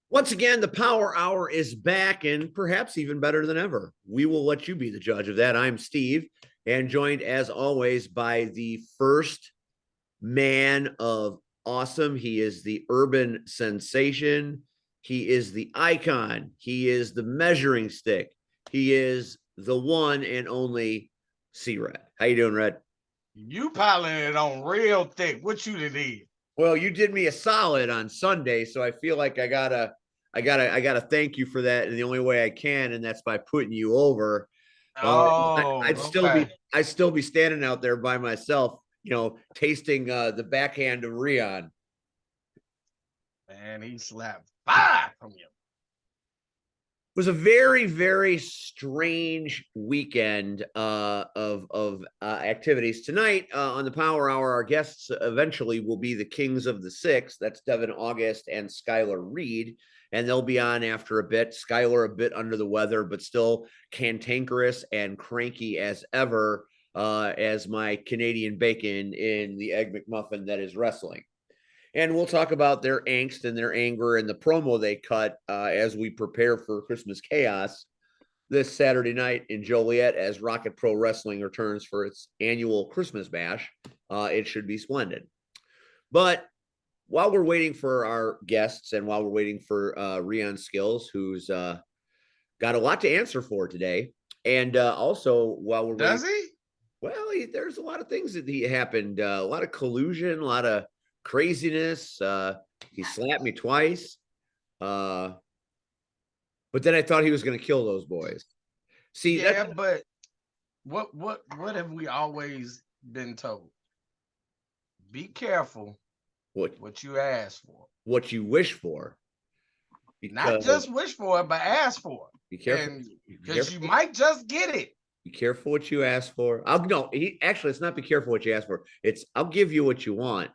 Once again, the Power Hour is back and perhaps even better than ever. We will let you be the judge of that. I'm Steve, and joined as always by the first man of awesome. He is the urban sensation. He is the icon. He is the measuring stick. He is the one and only C-Red. How you doing, Red? You piling it on real thick. What you did? Well, you did me a solid on Sunday, so I feel like I gotta thank you for that, and the only way I can, and that's by putting you over. Oh, I'd still be okay. I'd still be standing out there by myself, tasting the backhand of Rion. Man, he slapped fire from you. It was a very, very strange weekend of activities. Tonight on the Power Hour, our guests eventually will be the Kings of the Six. That's Devin August and Skylar Reed, and they'll be on after a bit. Skylar a bit under the weather, but still cantankerous and cranky as ever, as my Canadian bacon in the Egg McMuffin that is wrestling. And we'll talk about their angst and their anger and the promo they cut as we prepare for Christmas chaos this Saturday night in Joliet as Rocket Pro Wrestling returns for its annual Christmas bash. It should be splendid. But while we're waiting for our guests and while we're waiting for Rion Skills, who's got a lot to answer for today, and also while we're waiting, Does he? well, there's a lot of things that happened, a lot of collusion, a lot of craziness. He slapped me twice. But then I thought he was going to kill those boys. See, Yeah, but what have we always been told? Be careful what you ask for. What you wish for. Not just wish for it, but ask for it. Be careful. Because you might just get it. Be careful what you ask for. Actually, it's not be careful what you ask for. It's I'll give you what you want,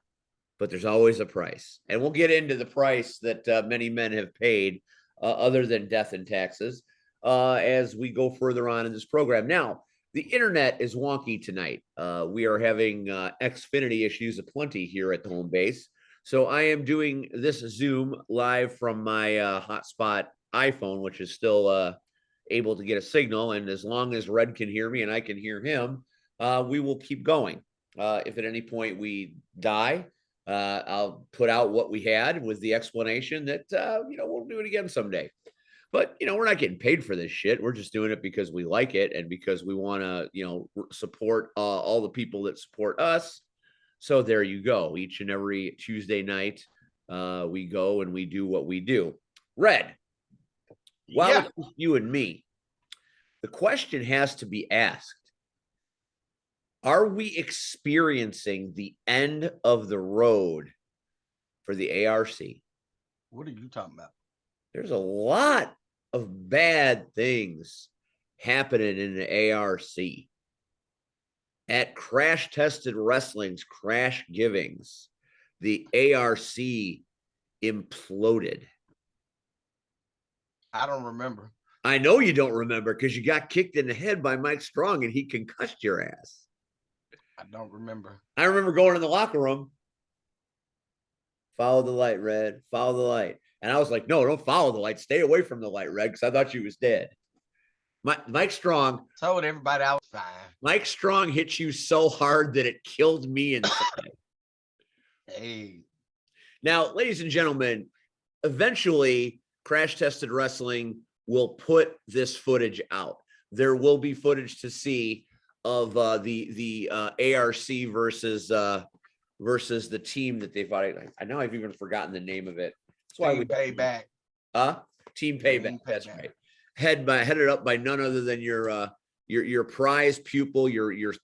but there's always a price. And we'll get into the price that many men have paid other than death and taxes as we go further on in this program. Now, the internet is wonky tonight. We are having Xfinity issues aplenty here at the home base. So I am doing this Zoom live from my hotspot iPhone, which is still able to get a signal. And as long as Red can hear me and I can hear him, we will keep going. If at any point we die, I'll put out what we had with the explanation that, we'll do it again someday. But, we're not getting paid for this shit. We're just doing it because we like it and because we want to, support all the people that support us. So there you go. Each and every Tuesday night, we go and we do what we do. Red, while it's just you and me, the question has to be asked. Are we experiencing the end of the road for the ARC? What are you talking about? There's a lot of bad things happening in the ARC. At Crash Tested Wrestling's Crash Givings, the ARC imploded. I don't remember. I know you don't remember because you got kicked in the head by Mike Strong and he concussed your ass. I don't remember. I remember going in the locker room. Follow the light, Red. Follow the light. And I was like, no, don't follow the light. Stay away from the light, Red, because I thought she was dead. Mike Strong told everybody I was fine. Mike Strong hit you so hard that it killed me inside. Hey. Now, ladies and gentlemen, eventually Crash Tested Wrestling will put this footage out. There will be footage to see of the ARC versus the team that they fought. I know I've even forgotten the name of it. That's why we pay back. Team Payback. That's right. Headed up by none other than your prize pupil, your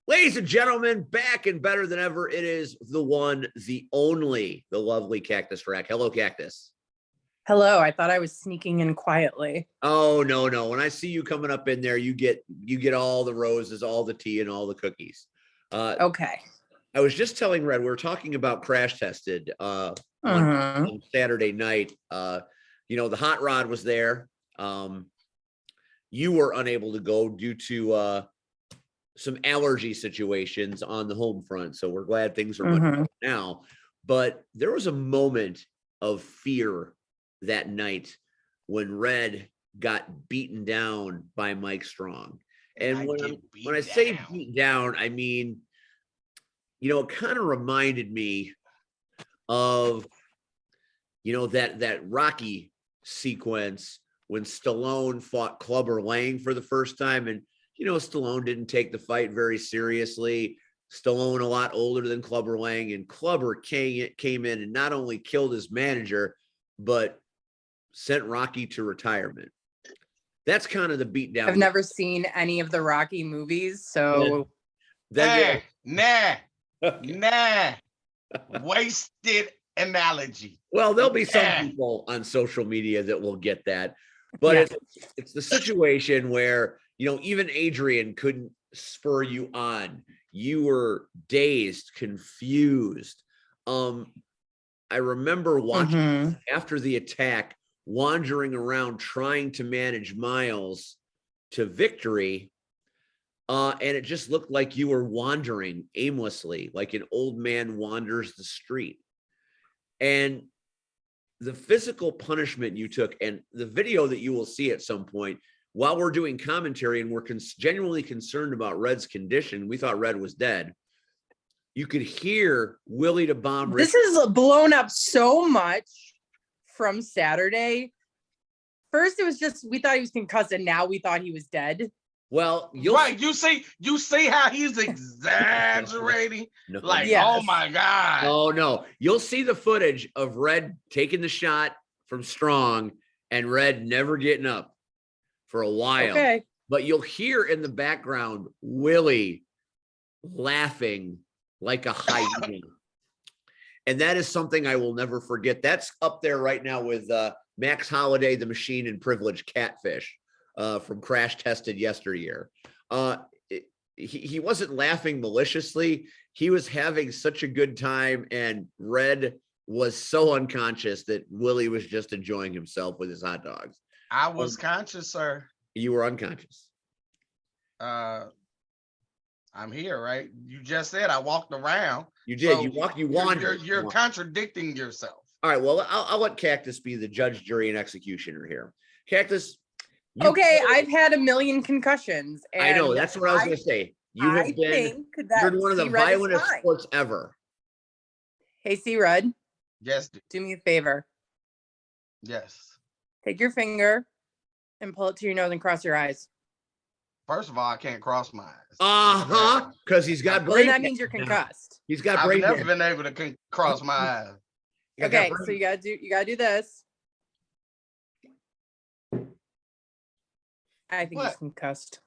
ladies and gentlemen, back and better than ever. It is the one, the only, the lovely Cactus Rack. Hello, Cactus. Hello. I thought I was sneaking in quietly. Oh, no. When I see you coming up in there, you get all the roses, all the tea, and all the cookies. Okay. I was just telling Red, we were talking about Crash Tested on Saturday night. The hot rod was there. You were unable to go due to some allergy situations on the home front. So we're glad things are much better now. But there was a moment of fear that night when Red got beaten down by Mike Strong. And when I say beat down, I mean, it kind of reminded me of, that Rocky sequence when Stallone fought Clubber Lang for the first time. And, Stallone didn't take the fight very seriously. Stallone a lot older than Clubber Lang, and Clubber came in and not only killed his manager, but sent Rocky to retirement. That's kind of the beatdown. I've never seen any of the Rocky movies, so nah. Wasted analogy. Well, there'll be some people on social media that will get that, but it's the situation where, even Adrian couldn't spur you on. You were dazed, confused. I remember watching after the attack, wandering around trying to manage Miles to victory. And it just looked like you were wandering aimlessly, like an old man wanders the street. And the physical punishment you took, and the video that you will see at some point, while we're doing commentary and we're genuinely concerned about Red's condition, we thought Red was dead. You could hear Willie the Bomb. This is blown up so much from Saturday. First, it was just, we thought he was concussed, and now we thought he was dead. Well, you see how he's exaggerating. No. Oh my God. Oh no. You'll see the footage of Red taking the shot from Strong and Red never getting up for a while. Okay. But you'll hear in the background Willie laughing like a hyena. And that is something I will never forget. That's up there right now with Max Holiday, the Machine, and Privileged Catfish. From Crash Tested yesteryear. He wasn't laughing maliciously. He was having such a good time, and Red was so unconscious that Willie was just enjoying himself with his hot dogs. I was conscious, sir. You were unconscious. I'm here, right? You just said I walked around. You did. So you wandered. You're contradicting yourself. All right. Well, I'll let Cactus be the judge, jury, and executioner here. Cactus. I've had a million concussions. And I know. That's what I was going to say. You're one of the violentest sports ever. Hey, C-Red. Yes. Do me a favor. Yes. Take your finger and pull it to your nose and cross your eyes. First of all, I can't cross my eyes. Because he's got brain. Well, then that means you're concussed. He's got brain. I've never been able to cross my eyes. Okay, so you gotta do this. I think he's concussed.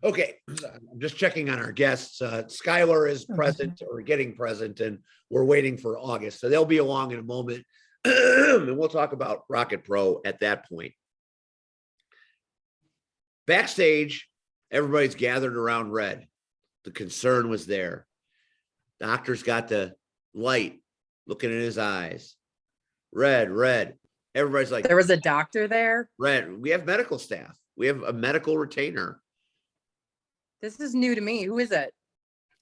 Okay, I'm just checking on our guests. Skylar is present or getting present, and we're waiting for August. So they'll be along in a moment, and we'll talk about Rocket Pro at that point. Backstage, everybody's gathered around Red. The concern was there. Doctor's got the light looking in his eyes. Red. Everybody's like, there was a doctor there. Red. We have medical staff. We have a medical retainer. This is new to me. Who is it?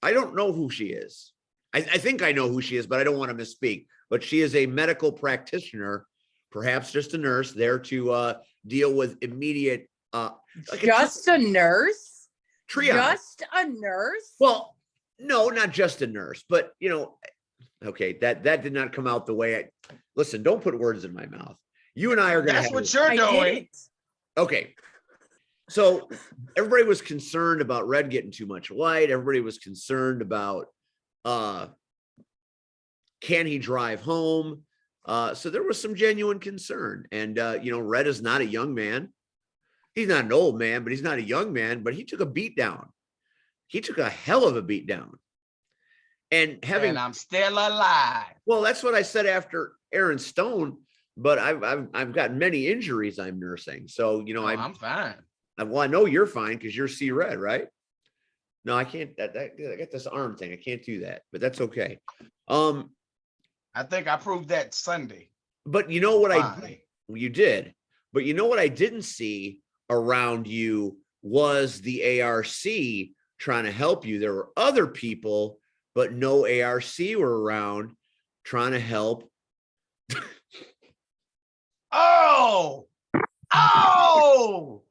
I don't know who she is. I think I know who she is, but I don't want to misspeak. But she is a medical practitioner, perhaps just a nurse, there to deal with immediate. Just a nurse? Triage. Just a nurse? Well, no, not just a nurse, but okay, that did not come out the way listen, don't put words in my mouth. You and I are going to. That's what you're doing. Okay. So everybody was concerned about Red getting too much light. Everybody was concerned about can he drive home? So there was some genuine concern. And Red is not a young man. He's not an old man, but he's not a young man, but he took a beat down. He took a hell of a beat down. And I'm still alive. Well, that's what I said after Aaron Stone, but I've got many injuries I'm nursing. So, I'm fine. Well, I know you're fine because you're C-Red, right? No, I can't. I got this arm thing. I can't do that, but that's okay. I think I proved that Sunday. But you know what I did? You did. But you know what I didn't see around you was the ARC trying to help you. There were other people but no ARC were around trying to help. Oh, oh,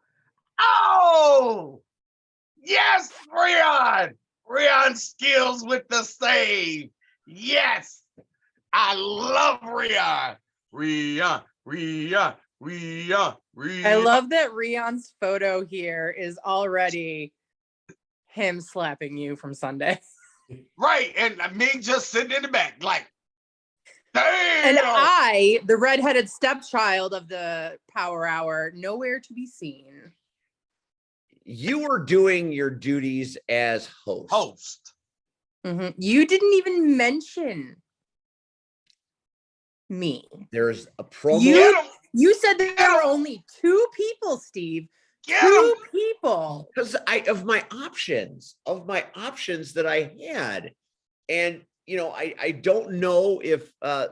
oh, yes, Rion skills with the save. Yes, I love Rion. I love that Rion's photo here is already him slapping you from Sunday. Right, and me just sitting in the back, like, damn. And I, the redheaded stepchild of the Power Hour, nowhere to be seen. You were doing your duties as host. You didn't even mention me. There's a promo. You said there were only 2 people, Steve. 2 people. Because of my options that I had. And I don't know if I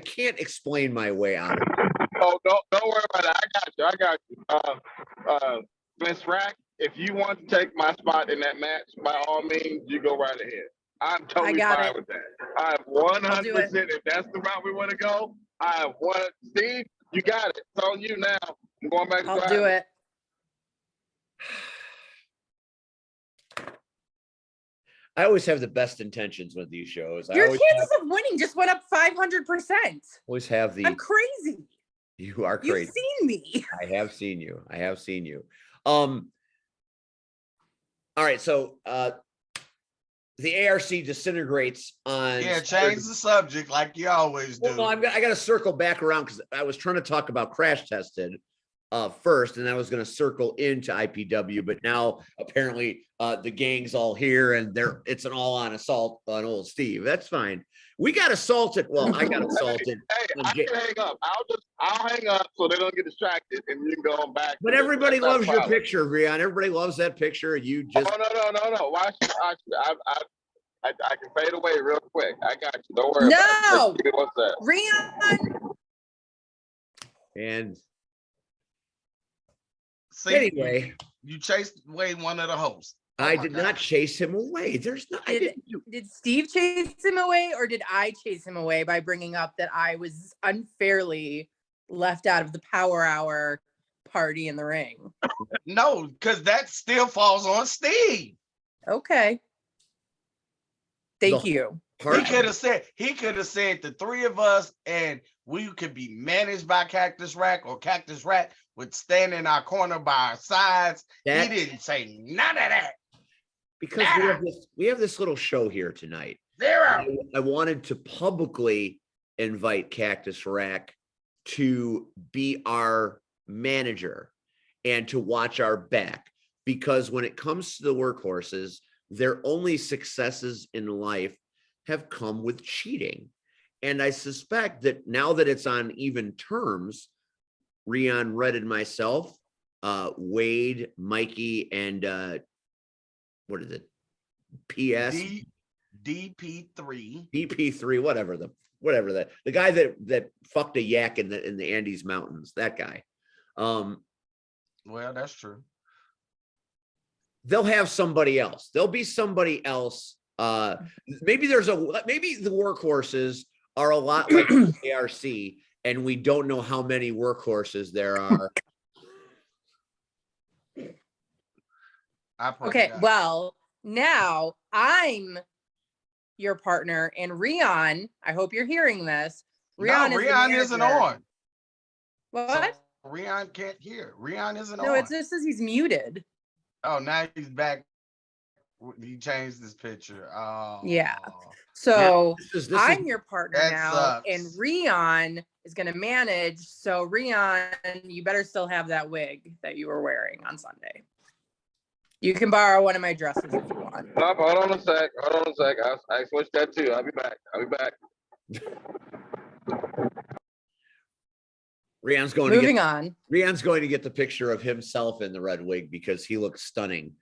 can't explain my way out of it. Oh, don't worry about it. I got you. Miss Rack, if you want to take my spot in that match, by all means, you go right ahead. I'm totally fine with that. I have 100%. If that's the route we want to go, I have one. Steve, you got it. It's on you now. I'm going back to I'll do it. I always have the best intentions with these shows. Your chances of winning just went up 500%. Always have the. I'm crazy. You are crazy. You've seen me. I have seen you. All right, so the ARC disintegrates on. Yeah, change the subject like you always do. Well, I got to circle back around because I was trying to talk about Crash Tested first, and I was going to circle into IPW, but now apparently the gang's all here, and it's an all-on assault on old Steve. That's fine. We got assaulted. Well, I got assaulted. Hey, I can hang up. I'll hang up so they don't get distracted, and you can go on back. But everybody loves your picture, Rion. Everybody loves that picture. You just. Oh, no. Why should I can fade away real quick. I got you. Don't worry. No. About it. What's that? Rion. And. See, anyway, you chased away one of the hosts. I did not chase him away. There's not. Did Steve chase him away, or did I chase him away by bringing up that I was unfairly left out of the Power Hour party in the ring? No, because that still falls on Steve. Okay. Thank you. He could have said the 3 of us, and we could be managed by Cactus Rack, or Cactus Rack would stand in our corner by our sides. He didn't say none of that. Because we have this little show here tonight. Zero. I wanted to publicly invite Cactus Rack to be our manager and to watch our back, because when it comes to the workhorses, their only successes in life have come with cheating. And I suspect that now that it's on even terms, Rion, Red, and myself, Wade, Mikey, and what is it? PS DP3, whatever the guy that fucked a yak in the Andes Mountains, that guy. Well, that's true. They'll have somebody else. There'll be somebody else. Maybe the workhorses are a lot like ARC, and we don't know how many workhorses there are. Okay, well, now I'm your partner, and Rion, I hope you're hearing this. Rion isn't on. What? So Rion can't hear. Rion isn't on. No, it just says he's muted. Oh, now he's back. He changed his picture. Oh. Yeah. So I'm your partner now, sucks. And Rion is going to manage. So Rion, you better still have that wig that you were wearing on Sunday. You can borrow one of my dresses if you want. No, hold on a sec. I switched that too. I'll be back. Rion's going to get the picture of himself in the red wig because he looks stunning.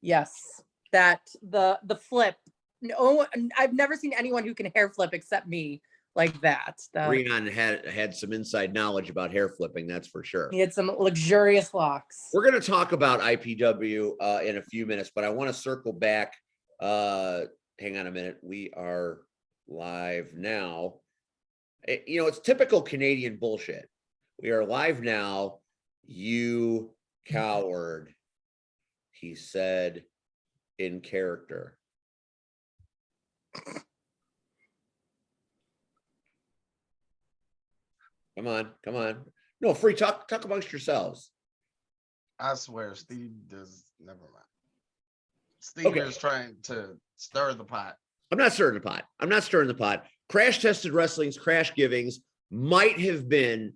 Yes, that the flip. No, I've never seen anyone who can hair flip except me like that. Rion had some inside knowledge about hair flipping, that's for sure. He had some luxurious locks. We're going to talk about IPW in a few minutes, but I want to circle back Hang on a minute. We are live now. You know, it's typical Canadian bullshit. We are live now. You coward, he said in character. Come on, come on. No, free talk amongst yourselves. I swear, Steve does. Never mind. Steve Okay. is trying to stir the pot. I'm not stirring the pot. I'm not stirring the pot. Crash Tested Wrestling's Crash Givings might have been.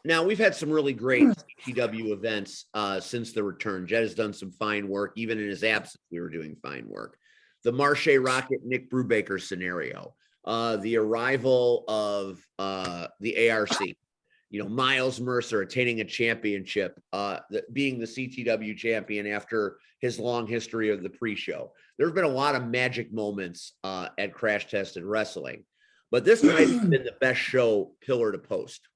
Now, we've had some really great CTW events since the return. Jed has done some fine work. Even in his absence, we were doing fine work. The Marche Rocket Nick Brubaker scenario, the arrival of the ARC, you know, Miles Mercer attaining a championship, being the CTW champion after his long history of the pre-show. There have been a lot of magic moments at Crash Tested Wrestling, but this might have been the best show pillar to post.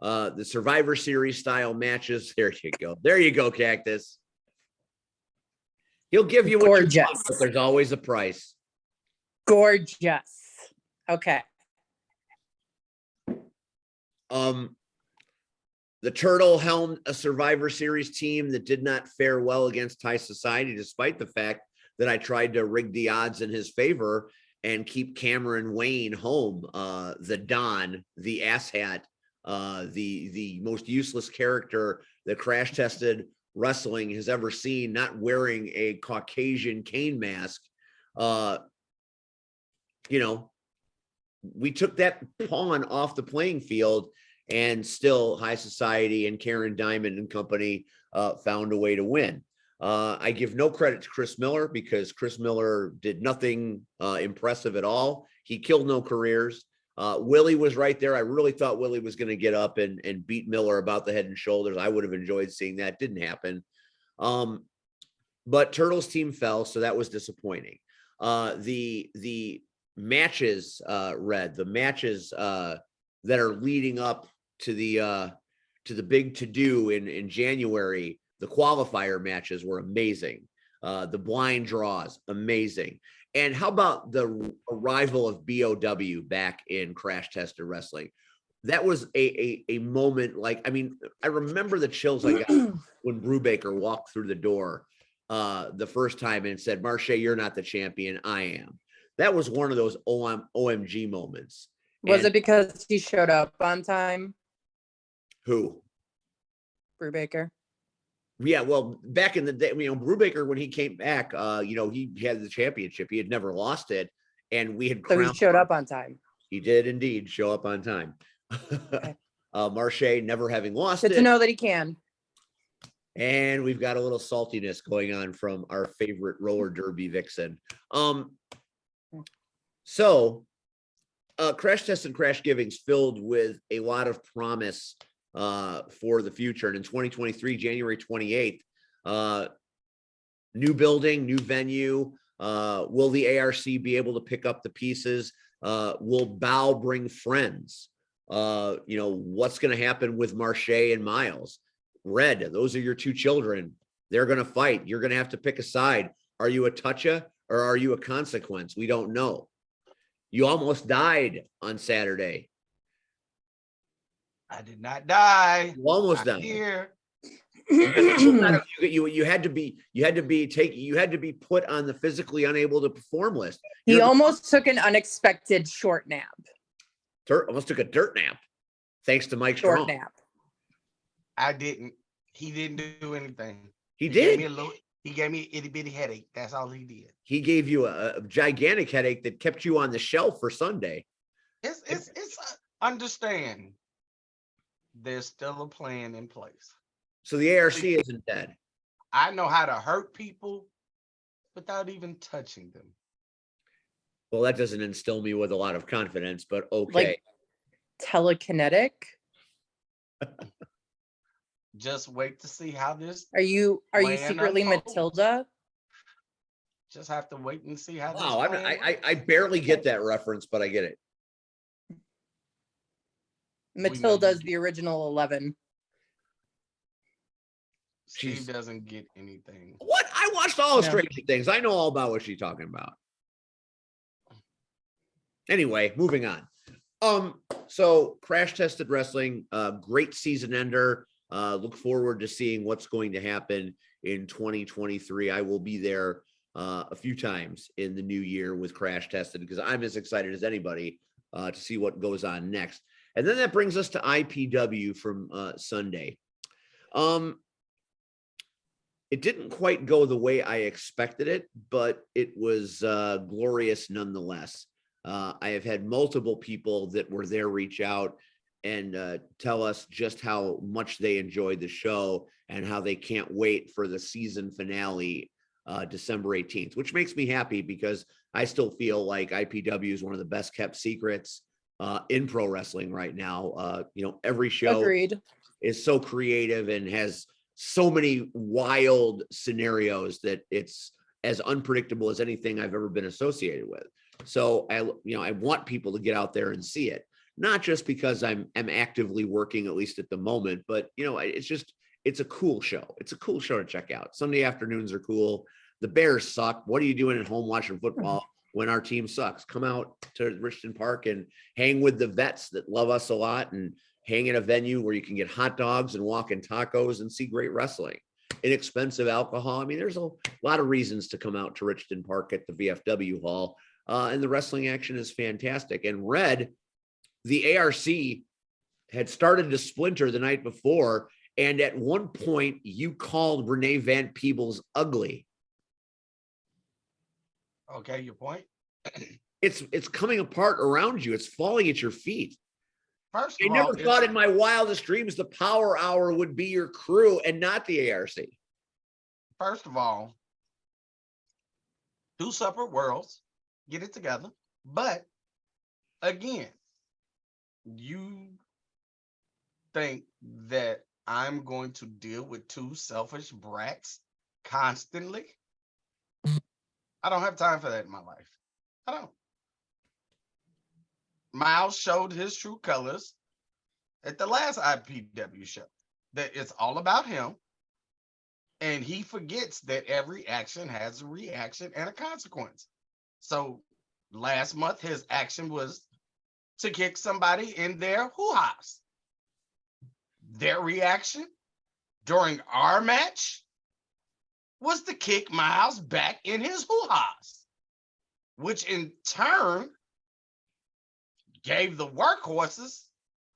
The Survivor Series style matches. There you go. There you go, Cactus. He'll give you what you want, but there's always a price. Gorgeous. Okay. The Turtle helmed a Survivor Series team that did not fare well against High Society, despite the fact that I tried to rig the odds in his favor and keep Cameron Wayne home. The Don, the asshat, the most useless character that Crash Tested Wrestling has ever seen, not wearing a Caucasian cane mask. You know, we took that pawn off the playing field, and still High Society and Karen Diamond and company found a way to win. I give no credit to Chris Miller because Chris Miller did nothing impressive at all. He killed no careers. Willie was right there. I really thought Willie was going to get up and beat Miller about the head and shoulders. I would have enjoyed seeing that. Didn't happen. But Turtles team fell, so that was disappointing. The matches, Red, the matches that are leading up to the big to-do in January, the qualifier matches were amazing. The blind draws, amazing. And how about the arrival of BOW back in Crash Tested Wrestling? That was a moment like, I mean, I remember the chills I got when Brubaker walked through the door the first time and said, Marche, you're not the champion, I am. That was one of those OMG moments. Was it because he showed up on time? Who? Brubaker. Yeah, well, back in the day, you know, Brubaker, when he came back, you know, he had the championship. He had never lost it. And we had So he showed up on time. He did indeed show up on time. Okay. Marche never having lost it. Good to know that he can. And we've got a little saltiness going on from our favorite roller derby vixen. So Crash Test and Crash Givings filled with a lot of promise for the future. And in 2023, January 28th, new building, new venue. Will the ARC be able to pick up the pieces? Will Bow bring friends? You know, what's going to happen with Marche and Miles? Red, those are your two children. They're going to fight. You're going to have to pick a side. Are you a toucha or are you a consequence? We don't know. You almost died on Saturday. I did not die. You almost died. Here. You had to be put on the physically unable to perform list. He almost took an unexpected short nap. Almost took a dirt nap, thanks to Mike Short Strong. nap. I didn't. He didn't do anything. He did. He gave me an itty bitty headache. That's all he did. He gave you a gigantic headache that kept you on the shelf for Sunday. It's understand. There's still a plan in place. So the ARC isn't dead. I know how to hurt people without even touching them. Well, that doesn't instill me with a lot of confidence, but okay. Like telekinetic. Just wait to see how this. Are you plan secretly unfolds. Matilda? Just have to wait and see how. Wow, this I barely get that reference, but I get it. Matilda's the original 11. Steve doesn't get anything. What? I watched all of No. Stranger Things. I know all about what she's talking about. Anyway, moving on. So Crash Tested Wrestling, great season ender. Look forward to seeing what's going to happen in 2023. I will be there a few times in the new year with Crash Tested because I'm as excited as anybody to see what goes on next. And then that brings us to IPW from Sunday. It didn't quite go the way I expected it, but it was glorious nonetheless. I have had multiple people that were there reach out and tell us just how much they enjoyed the show and how they can't wait for the season finale December 18th, which makes me happy because I still feel like IPW is one of the best kept secrets in pro wrestling right now. Every show Agreed. is so creative and has so many wild scenarios that it's as unpredictable as anything I've ever been associated with. So I want people to get out there and see it, not just because I'm actively working, at least at the moment, but it's a cool show. It's a cool show to check out. Sunday afternoons are cool. The Bears suck. What are you doing at home watching football when our team sucks? Come out to Richmond Park and hang with the vets that love us a lot and hang in a venue where you can get hot dogs and walk in tacos and see great wrestling. Inexpensive alcohol. I mean, there's a lot of reasons to come out to Richmond Park at the VFW Hall. And the wrestling action is fantastic. And Red, the ARC had started to splinter the night before. And at one point, you called Renee Van Peebles ugly. Okay, your point. It's coming apart around you. It's falling at your feet. First I of all, never thought in my wildest dreams the Power Hour would be your crew and not the ARC. First of all, two separate worlds. Get it together. But again, you think that I'm going to deal with two selfish brats constantly? I don't have time for that in my life. I don't. Miles showed his true colors at the last IPW show, that it's all about him. And he forgets that every action has a reaction and a consequence. So last month, his action was to kick somebody in their hoo-ha's. Their reaction during our match was to kick Miles back in his hoo-ha's, which in turn gave the workhorses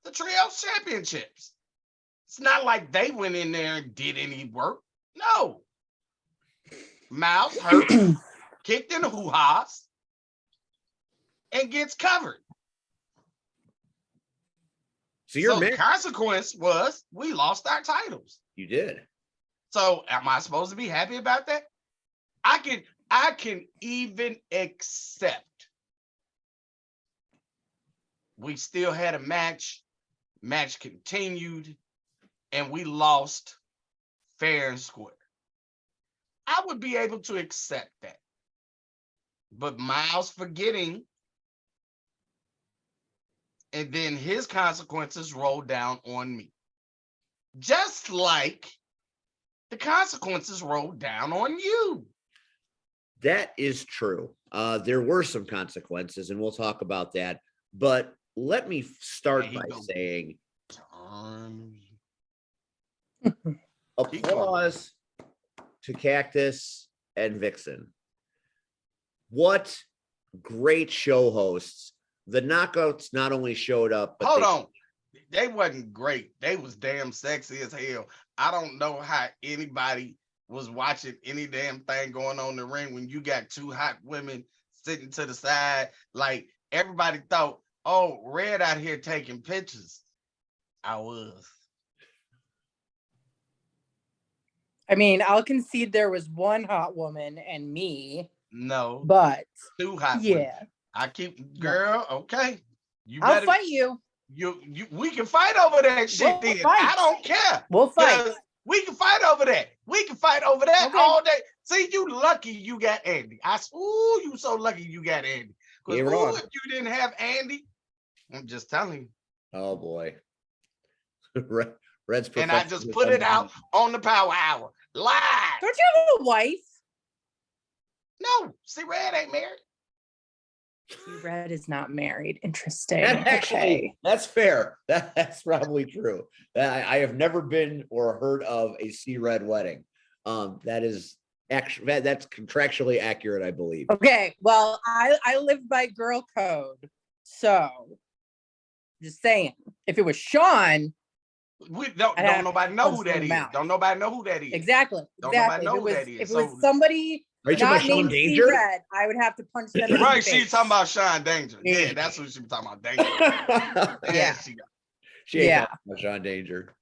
the Trios Championships. It's not like they went in there and did any work. No. Miles hurt, kicked in the hoo-ha's, and gets covered. So the consequence was we lost our titles. You did. So am I supposed to be happy about that? I can even accept we still had a match continued, and we lost fair and square. I would be able to accept that. But Miles forgetting, and then his consequences rolled down on me. Just like the consequences rolled down on you. That is true. There were some consequences, and we'll talk about that. But let me start by saying applause to Cactus and Vixen. What great show hosts. The Knockouts not only showed up, but hold on. They wasn't great. They was damn sexy as hell. I don't know how anybody was watching any damn thing going on in the ring when you got two hot women sitting to the side. Like everybody thought, oh, Red out here taking pictures. I was. I mean, I'll concede there was one hot woman and me. No. But two hot yeah. women. I keep girl, okay. I'll fight you. We can fight over that shit then. I don't care. We'll fight. We can fight over that. We can fight over that all day. See, you lucky you got Andy. You so lucky you got Andy. Because if you didn't have Andy, I'm just telling you. Oh boy. Red's And I just put it out on the Power Hour live. Don't you have a wife? No, see, Red ain't married. Red is not married. Interesting. That actually, Okay. that's fair. That's probably true. I have never been or heard of a C-Red wedding. That is actually that's contractually accurate, I believe. Okay. Well, I live by girl code, so just saying. If it was Sean, We don't nobody know who that is. Don't nobody know who that is. Exactly. Don't nobody know If who that is. If it was somebody Are you talking not about Sean named Danger? C-Red, I would have to punch them in the Right, face. she's talking about Sean Danger. Yeah, that's what she was talking about. Danger. Yeah. She ain't talking about Sean Danger.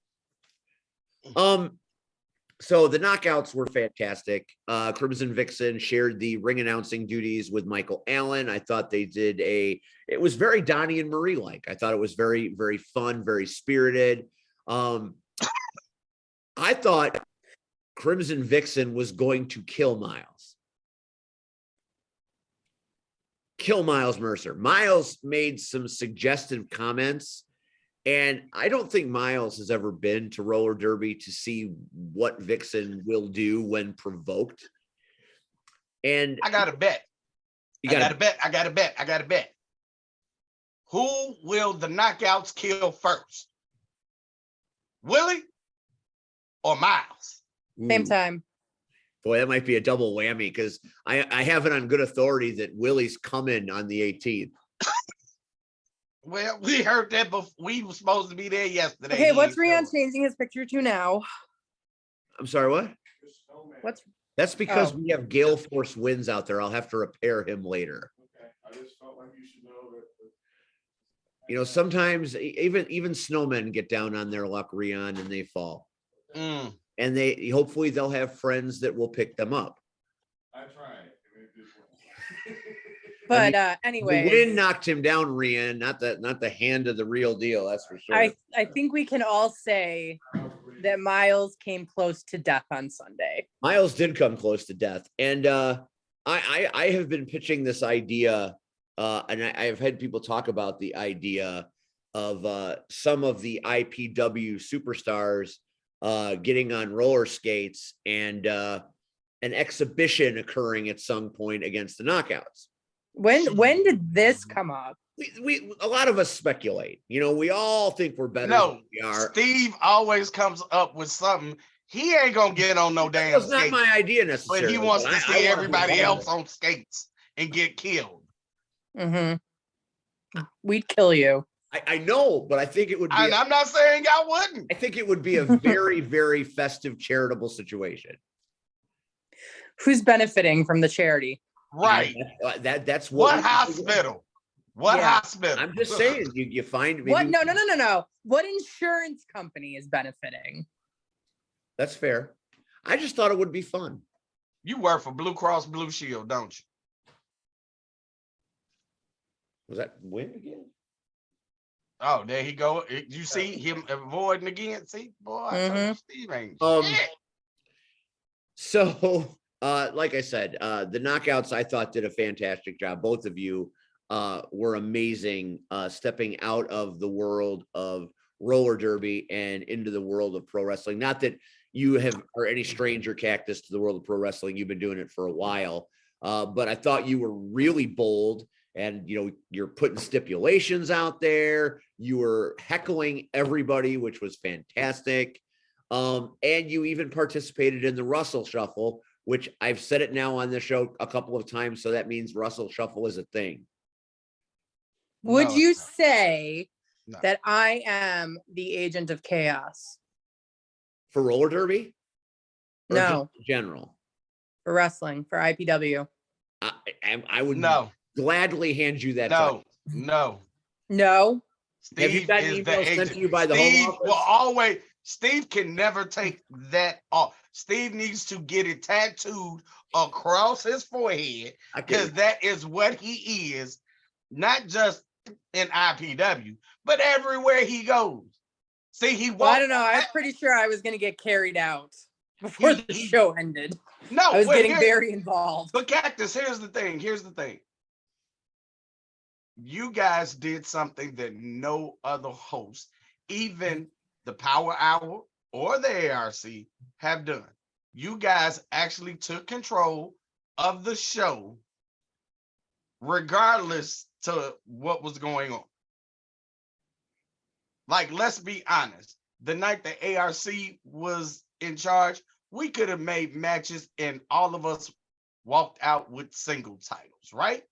So the knockouts were fantastic. Crimson Vixen shared the ring announcing duties with Michael Allen. I thought they did it was very Donnie and Marie like. I thought it was very, very fun, very spirited. I thought Crimson Vixen was going to kill Miles. Kill Miles Mercer. Miles made some suggestive comments. And I don't think Miles has ever been to roller derby to see what Vixen will do when provoked. And I got a bet. I got a bet. Who will the knockouts kill first? Willie or Miles? Same time. Boy, that might be a double whammy because I have it on good authority that Willie's coming on the 18th. Well, we heard that before. We were supposed to be there yesterday. Okay, what's Rian changing his picture to now? I'm sorry, what? That's because we have Gale Force winds out there. I'll have to repair him later. Okay, I just felt like you should know that. You know, sometimes even snowmen get down on their luck, Rian, and they fall. Mm. And hopefully they'll have friends that will pick them up. I tried. But anyway, the wind knocked him down, Rian, not the hand of the real deal. That's for sure. I think we can all say that Miles came close to death on Sunday. Miles did come close to death, and I have been pitching this idea, and I have had people talk about the idea of some of the IPW superstars getting on roller skates and an exhibition occurring at some point against the knockouts. When did this come up? We a lot of us speculate. You know, we all think we're better than we are. Steve always comes up with something. He ain't gonna get on no damn That's not my idea necessarily. But he wants to see everybody else on. on skates and get killed. Mm-hmm. We'd kill you. I know, but I think it would be. And I'm not saying I wouldn't. I think it would be a very, very festive, charitable situation. Who's benefiting from the charity? Right. That's what hospital? What hospital? I'm just saying, you find maybe, what? No. What insurance company is benefiting? That's fair. I just thought it would be fun. You work for Blue Cross Blue Shield, don't you? Was that win again? Oh, there he go. You see him avoiding again? See, boy, I told you Steve ain't shit. So like I said, the knockouts I thought did a fantastic job. Both of you were amazing, stepping out of the world of roller derby and into the world of pro wrestling. Not that you are any stranger, Cactus, to the world of pro wrestling. You've been doing it for a while, but I thought you were really bold. And, you know, you're putting stipulations out there. You were heckling everybody, which was fantastic. And you even participated in the Russell Shuffle, which I've said it now on the show a couple of times. So that means Russell Shuffle is a thing. Would you say that I am the agent of chaos? For roller derby? Or No. in general? For wrestling, for IPW. I would gladly hand you that. No. Steve, have you got an email sent to you by the home office? Steve can never take that off. Steve needs to get it tattooed across his forehead because that is what he is, not just in IPW, but everywhere he goes. See, I don't know. I was pretty sure I was going to get carried out before the show ended. No, I was getting very involved. But Cactus, here's the thing. You guys did something that no other host, even the Power Hour or the ARC have done. You guys actually took control of the show regardless to what was going on. Like, let's be honest. The night the ARC was in charge, we could have made matches and all of us walked out with single titles, right?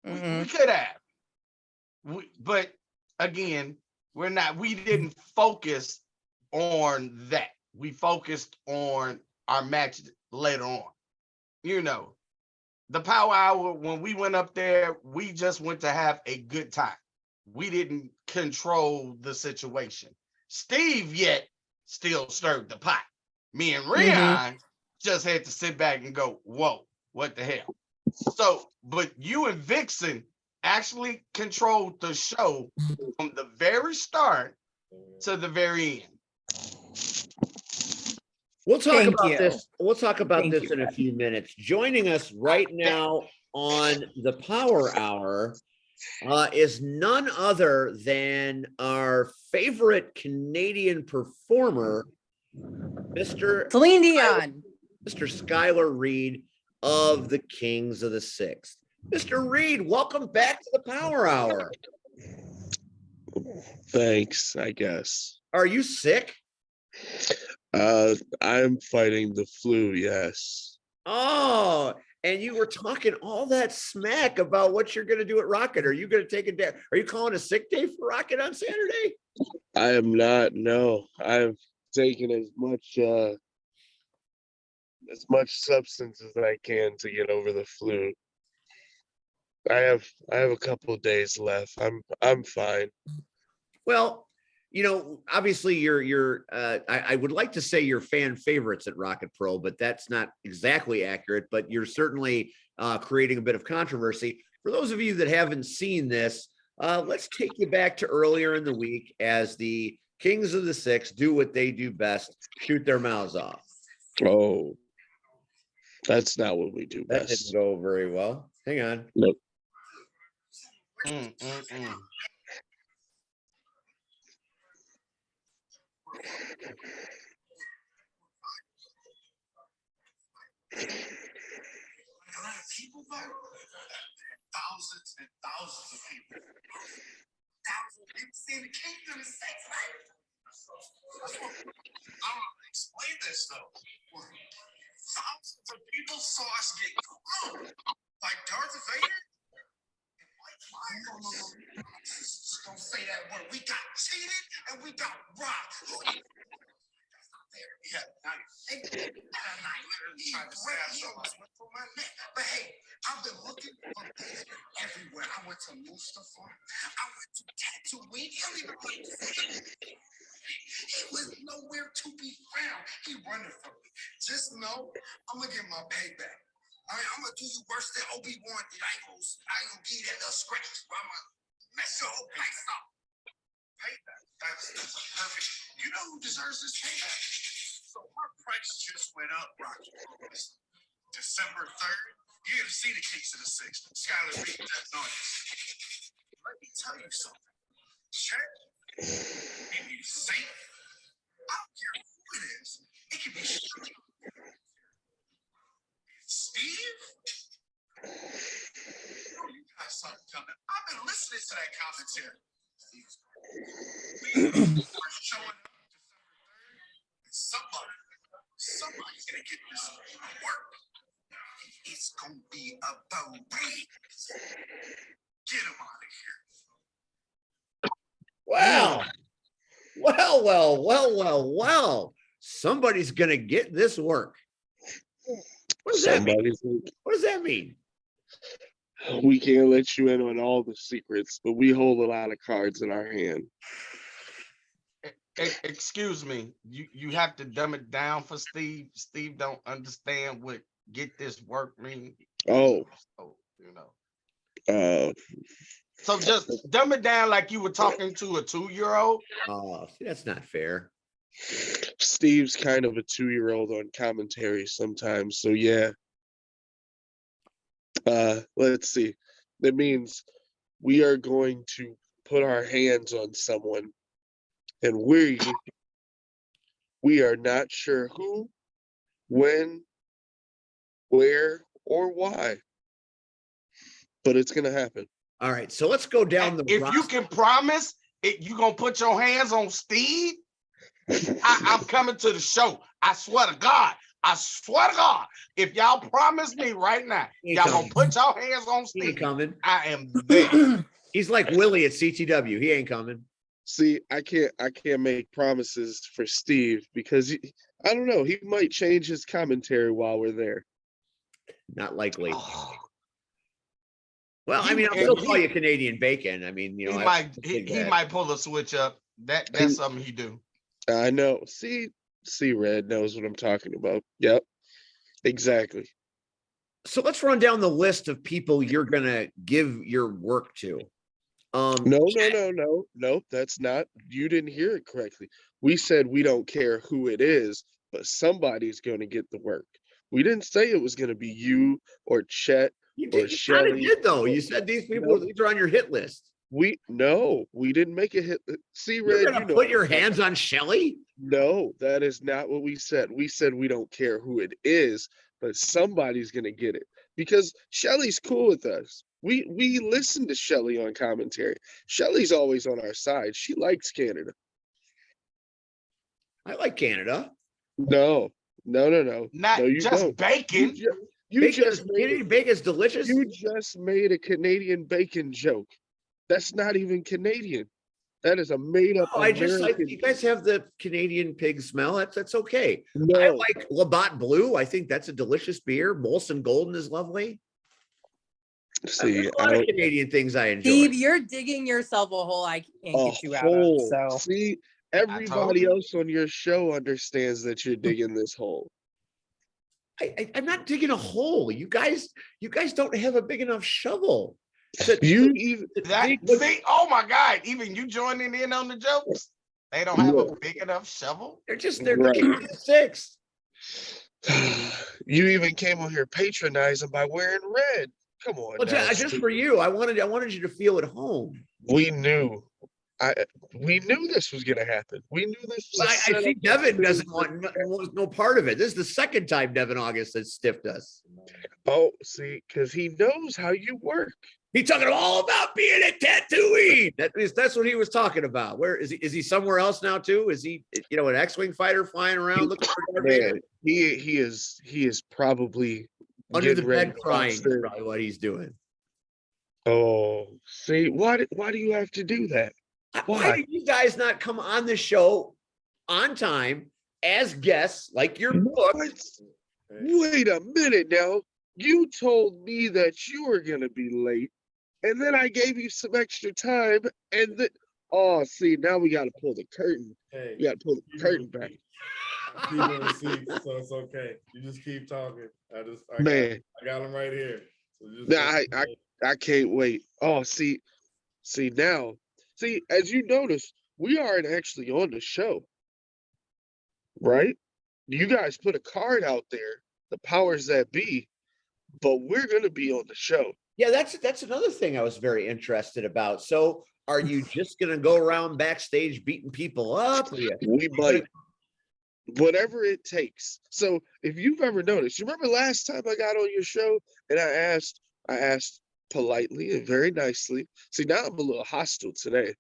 We could have. But again, we didn't focus on that. We focused on our match later on. You know, the Power Hour, when we went up there, we just went to have a good time. We didn't control the situation. Steve yet still stirred the pot. Me and Rion just had to sit back and go, whoa, what the hell? So, but you and Vixen actually controlled the show from the very start to the very end. We'll talk Thank about you. this. We'll talk about Thank this you, in a Brad. few minutes. Joining us right now on the Power Hour is none other than our favorite Canadian performer, Mr. Celine Dion. Mr. Skylar Reed of the Kings of the Sixth. Mr. Reed, welcome back to the Power Hour. Thanks, I guess. Are you sick? I'm fighting the flu, yes. Oh, and you were talking all that smack about what you're going to do at Rocket. Are you going to take a day? Are you calling a sick day for Rocket on Saturday? I am not, no. I've taken as much substance as I can to get over the flu. I have a couple of days left. I'm fine. Well, you know, obviously I would like to say you're fan favorites at Rocket Pro, but that's not exactly accurate, but you're certainly creating a bit of controversy. For those of you that haven't seen this, let's take you back to earlier in the week as the Kings of the Six do what they do best, shoot their mouths off. Oh, that's not what we do That best. didn't go very well. Hang on. Nope. Thousands and thousands of people. Thousands of people seeing the Kings of the Six, right? I don't know how to explain this though. Thousands of people saw us get killed like Darth Vader. No. Just don't say that word. We got cheated and we got robbed. That's not fair. Yeah, I literally tried to say for my neck. But hey, I've been looking for this everywhere. I went to Mustafa. I went to Tatooine. He don't even like he was nowhere to be found. He running from me. Just know I'm gonna get my payback. I mean, I'm gonna do you worse than Obi-Wan. I ain't gonna give you that little scratch. But I'm gonna mess your whole place up. Payback. That's perfect. You know who deserves this payback? So our price just went up, Rocky. December 3rd. You're gonna see the Kings of the Six. Skylar Reed, that's on it. Let me tell you something. Check. It is safe. I don't care who it is. It can be Steve. Oh, you got something coming. I've been listening to that commentary. We are showing up December 3rd. Somebody's gonna get this work. It's gonna be about Reeds. Get him out of here. Wow. Well. Somebody's going to get this work. What does that mean? What does that mean? We can't let you in on all the secrets, but we hold a lot of cards in our hand. Excuse me, you have to dumb it down for Steve. Steve don't understand what get this work mean. Oh, you know. uh, So just dumb it down like you were talking to a 2-year-old. Oh, see, that's not fair. Steve's kind of a 2-year-old on commentary sometimes, so yeah. Let's see. That means we are going to put our hands on someone, and we We are not sure who, when, where, or why, but it's gonna happen. All right, so let's go down the If you roster. can promise it, you gonna put your hands on Steve. I'm coming to the show. I swear to God. I swear to God. If y'all promise me right now, He y'all ain't gonna put your hands on He ain't Steve. coming. I am there. He's like Willie at CTW. He ain't coming. See, I can't make promises for Steve because I don't know. He might change his commentary while we're there. Not likely. Oh, Well, I mean, I'll still call you Canadian bacon. I mean, you know, he might pull a switch up. That's something he do. I know. See, Red knows what I'm talking about. Yep, exactly. So let's run down the list of people you're gonna give your work to. No. That's not. You didn't hear it correctly. We said we don't care who it is, but somebody's going to get the work. We didn't say it was going to be you or Chet You or kind of Shelly. did though. You said these people, these are on your hit list. We didn't make a hit. See, You're Red, gonna put your hands on Shelly? No, that is not what we said. We said we don't care who it is, but somebody's gonna get it because Shelly's cool with us. We listen to Shelly on commentary. Shelly's always on our side. She likes Canada. I like Canada. No. Not No, you just don't. bacon. Canadian bacon is delicious. You just made a Canadian bacon joke. That's not even Canadian. That is a made up American. You guys have the Canadian pig smell. That's okay. No. I like Labatt Blue. I think that's a delicious beer. Molson Golden is lovely. See, There's a lot of Canadian things I enjoy. Steve, you're digging yourself a hole I can't get you out of. So see, everybody else on your show understands that you're digging this hole. I'm not digging a hole. You guys don't have a big enough shovel. Oh my God! Even you joining in on the jokes? They don't have a big enough shovel. They're right. 6. You even came on here patronizing by wearing red. Come on. Well, just for you, I wanted you to feel at home. We knew this was gonna happen. We knew this was. I see Devin doesn't want no part of it. This is the second time Devin August has stiffed us. Oh, see, because he knows how you work. He's talking all about being a Tatooine. That's what he was talking about. Where is he? Is he somewhere else now too? Is he, an X-wing fighter flying around looking for Darth Vader? He is probably under the bed crying. Is probably what he's doing. Oh, see, why do you have to do that? Why did you guys not come on the show on time as guests, like your book? Wait a minute now. You told me that you were gonna be late, and then I gave you some extra time, and see, now we gotta pull the curtain. Hey, we gotta pull the curtain back. Keep the receipts, so it's okay. You just keep talking. I got them right here. So I can't wait. Oh, see, as you notice, we aren't actually on the show, right? You guys put a card out there, the powers that be, but we're going to be on the show. Yeah, that's another thing I was very interested about. So are you just going to go around backstage beating people up? We might. Whatever it takes. So if you've ever noticed, you remember last time I got on your show and I asked politely and very nicely. See, now I'm a little hostile today,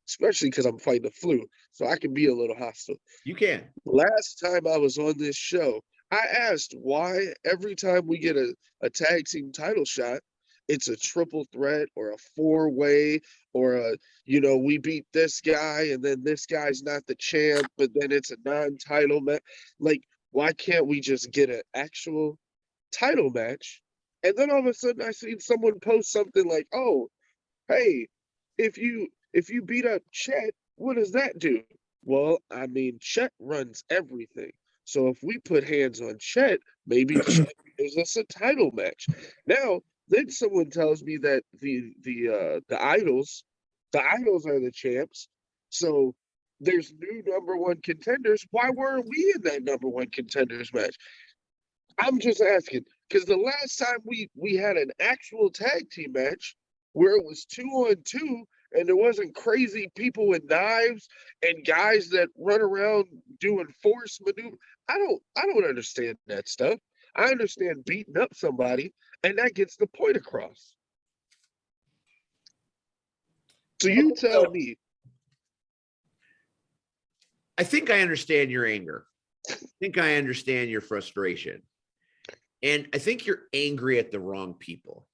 especially because I'm fighting the flu. So I can be a little hostile. You can. Last time I was on this show, I asked why every time we get a tag team title shot, it's a triple threat or a 4-way or we beat this guy and then this guy's not the champ, but then it's a non-title match. Like, why can't we just get an actual title match? And then all of a sudden I seen someone post something like, oh, hey, if you beat up Chet, what does that do? Well, I mean, Chet runs everything. So if we put hands on Chet, maybe Chet gives us a title match. Now, then someone tells me that the idols are the champs. So there's new number one contenders. Why weren't we in that number one contenders match? I'm just asking, because the last time we had an actual tag team match where it was 2-on-2 and there wasn't crazy people with knives and guys that run around doing force maneuver. I don't understand that stuff. I understand beating up somebody, and that gets the point across. So you tell me. I think I understand your anger. I think I understand your frustration. And I think you're angry at the wrong people.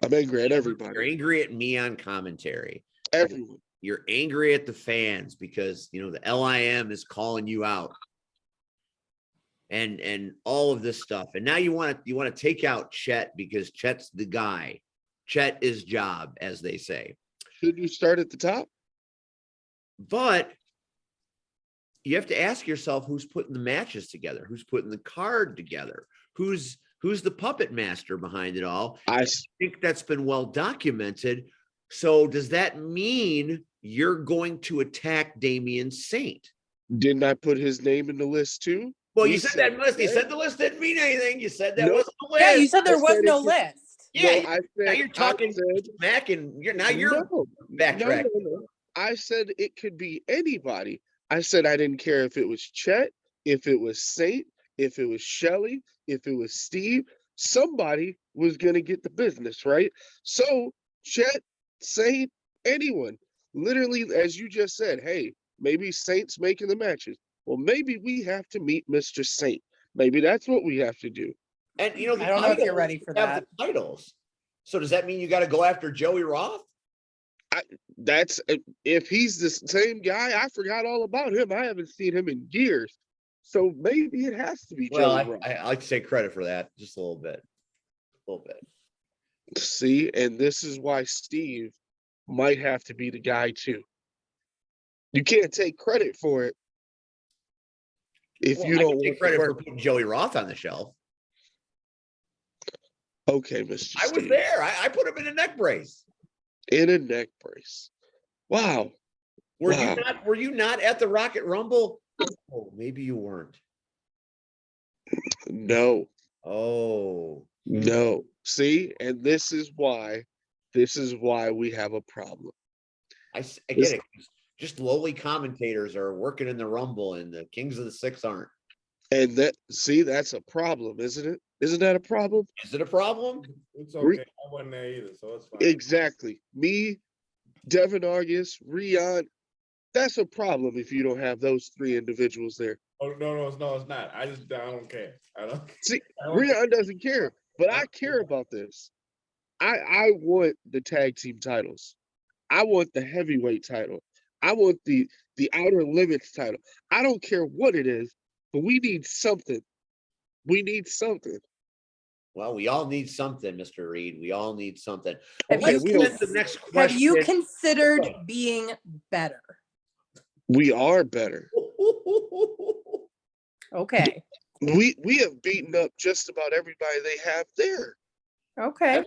I'm angry at everybody. You're angry at me on commentary. Everyone. You're angry at the fans because, you know, the LIM is calling you out. And all of this stuff. And now you want to take out Chet because Chet's the guy. Chet is job, as they say. Should you start at the top? But you have to ask yourself who's putting the matches together, who's putting the card together, who's the puppet master behind it all. I think that's been well documented. So does that mean you're going to attack Damian Saint? Didn't I put his name in the list too? Well, you said that list. You said the list didn't mean anything. You said that wasn't the list. Yeah, you said there was no list. Yeah, now you're talking smack, and you're backtracking. No. I said it could be anybody. I said I didn't care if it was Chet, if it was Saint, if it was Shelly, if it was Steve. Somebody was going to get the business, right? So Chet, Saint, anyone. Literally, as you just said, hey, maybe Saint's making the matches. Well, maybe we have to meet Mr. Saint. Maybe that's what we have to do. And, you know, I don't know if you're ready for that. The titles. So does that mean you got to go after Joey Roth? That's if he's the same guy. I forgot all about him. I haven't seen him in years. So maybe it has to be Joey Roth. I like to take credit for that just a little bit. See, and this is why Steve might have to be the guy too. You can't take credit for it. If you don't take credit for putting Joey Roth on the shelf. Okay, Mr. I was there. I put him in a neck brace. In a neck brace. Wow. Were you not at the Rocket Rumble? Oh, maybe you weren't. No. Oh. No. See, and this is why we have a problem. I get it. Just lowly commentators are working in the Rumble and the Kings of the Six aren't. And that's a problem, isn't it? Isn't that a problem? Is it a problem? It's okay. I wasn't there either, so it's fine. Exactly. Me, Devin Argus, Rion, that's a problem if you don't have those three individuals there. Oh, no, it's not. I don't care. Rion doesn't care, but I care about this. I want the tag team titles. I want the heavyweight title. I want the outer limits title. I don't care what it is, but we need something. We need something. Well, we all need something, Mr. Reed. We all need something. Have you considered being better? We are better. Okay. We have beaten up just about everybody they have there. Okay.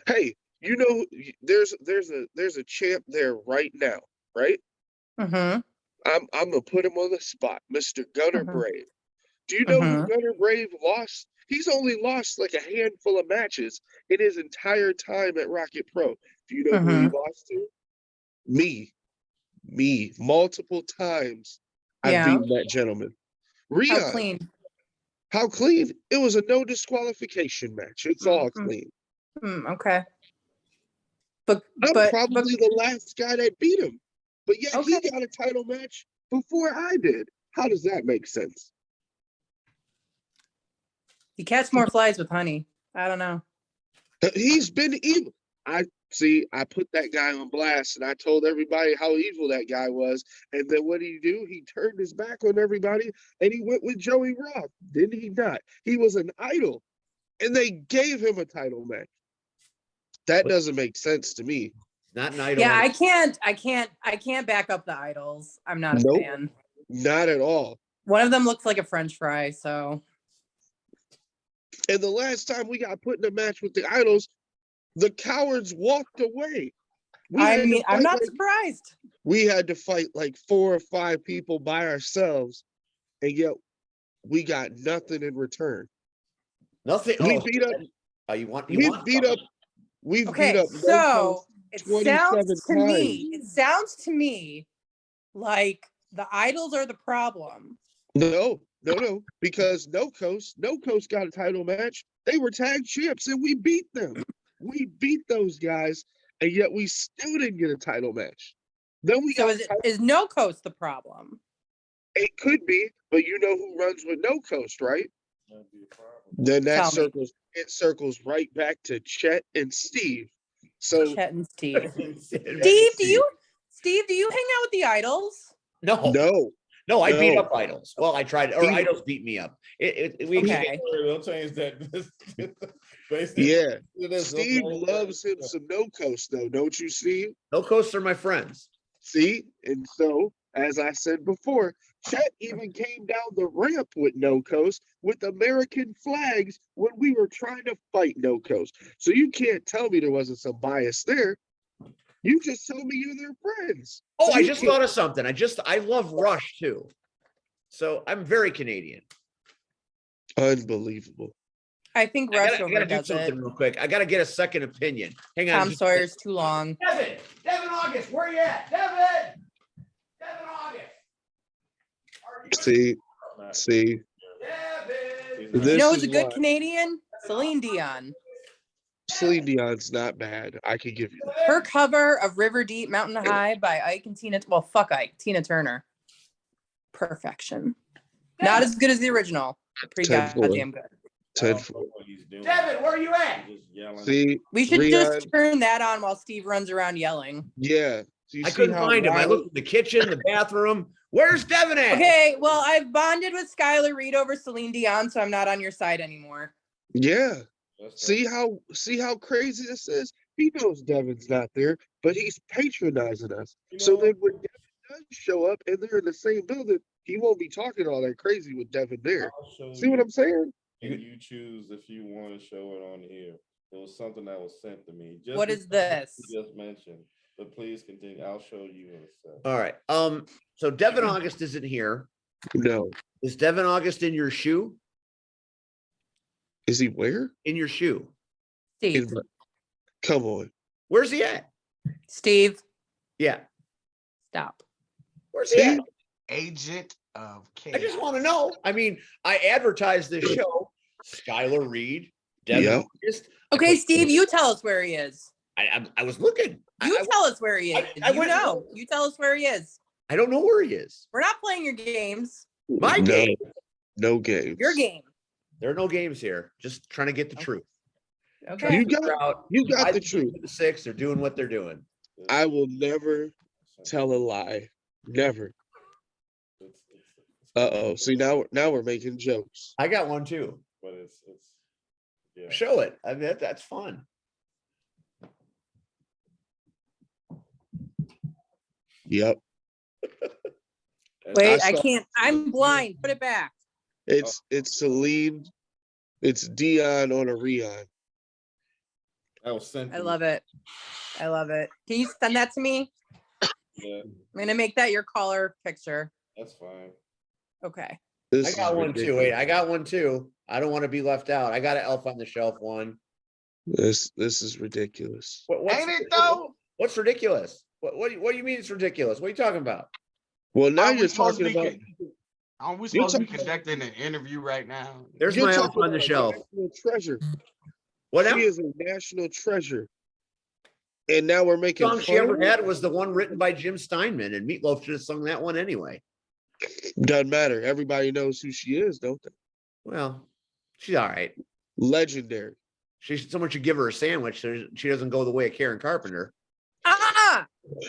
Hey, you know, there's a champ there right now, right? Mm-hmm. I'm gonna put him on the spot, Mr. Gunner Brave. Do you know who Gunner Brave lost? He's only lost like a handful of matches in his entire time at Rocket Pro. Do you know who he lost to? Me, multiple times. I've beaten that gentleman. Rion. How clean? It was a no disqualification match. It's all clean. Okay. But I'm probably the last guy that beat him. But yet he got a title match before I did. How does that make sense? You catch more flies with honey. I don't know. He's been evil. I put that guy on blast and I told everybody how evil that guy was. And then what did he do? He turned his back on everybody and he went with Joey Roth. Didn't he not? He was an idol and they gave him a title match. That doesn't make sense to me. Not an idol. Yeah, I can't back up the idols. I'm not a fan. Not at all. One of them looks like a French fry, so. And the last time we got put in a match with the idols, the cowards walked away. I'm not surprised. We had to fight like 4 or 5 people by ourselves, and yet we got nothing in return. Nothing. We beat up. So It 27 sounds to me like the idols are the problem. No, because No Coast got a title match. They were tag champs and we beat them. We beat those guys, and yet we still didn't get a title match. Then we got is No Coast the problem? It could be, but you know who runs with No Coast, right? Then it circles right back to Chet and Steve. So Chet and Steve. Steve, do you hang out with the idols? No, I beat up idols. Well, I tried, or idols beat me up. Don't change that. Yeah. Steve loves him some No Coast, though, don't you, Steve? No Coast are my friends. See? And so, as I said before, Chet even came down the ramp with No Coast with American flags when we were trying to fight No Coast. So you can't tell me there wasn't some bias there. You just told me you're their friends. Oh, I just thought of something. I love Rush too. So I'm very Canadian. Unbelievable. I think Rush I gotta do something real quick. I gotta get a second opinion. Hang on. Tom Sawyer's too long. Devin August, where you at? Devin August. See. Devin. You know who's a good Canadian? Celine Dion. Celine Dion's not bad. I could give you that. Her cover of River Deep Mountain High by Ike and Tina. Well, fuck Ike. Tina Turner. Perfection. Not as good as the original. Pretty goddamn good. 10-4. Devin, where are you at? See, we should just turn that on while Steve runs around yelling. Yeah. I couldn't find him. I looked in the kitchen, the bathroom. Where's Devin at? Okay, well, I've bonded with Skylar Reed over Celine Dion, so I'm not on your side anymore. Yeah. See how crazy this is? He knows Devin's not there, but he's patronizing us. So then when Devin does show up and they're in the same building, he won't be talking all that crazy with Devin there. See what I'm saying? And you choose if you want to show it on here. It was something that was sent to me. What is this? You just mentioned. But please continue. I'll show you in a second. All right. So Devin August isn't here. No. Is Devin August in your shoe? Is he where? In your shoe. Steve. Come on. Where's he at? Steve. Yeah. Stop. Where's he at? Agent of Chaos. I just want to know. I mean, I advertised this show. Skylar Reed. Devin August. Okay, Steve, you tell us where he is. I was looking. You tell us where he is. You tell us where he is. I don't know where he is. We're not playing your games. My game. No games. Your game. There are no games here. Just trying to get the truth. Okay. You got the truth. The 6, they're doing what they're doing. I will never tell a lie. Never. Uh-oh. See, now we're making jokes. I got one too. But it's yeah. Show it. I mean, that's fun. Yep. Wait, I can't. I'm blind. Put it back. It's Celine. It's Dion on a Rion. I was sent. I love it. I love it. Can you send that to me? Yeah. I'm gonna make that your caller picture. That's fine. Okay. I got one too. Wait, I got one too. I don't want to be left out. I got an Elf on the Shelf one. This is ridiculous. Ain't it though? What's ridiculous? What do you mean it's ridiculous? What are you talking about? Well, now you're talking about. Are we supposed to be conducting an interview right now? There's my Elf on the Shelf. Treasure. What She is a national treasure. And now we're making the song she ever had was the one written by Jim Steinman, and Meatloaf should have sung that one anyway. Doesn't matter. Everybody knows who she is, don't they? Well, she's all right. Legendary. Someone should give her a sandwich so she doesn't go the way of Karen Carpenter.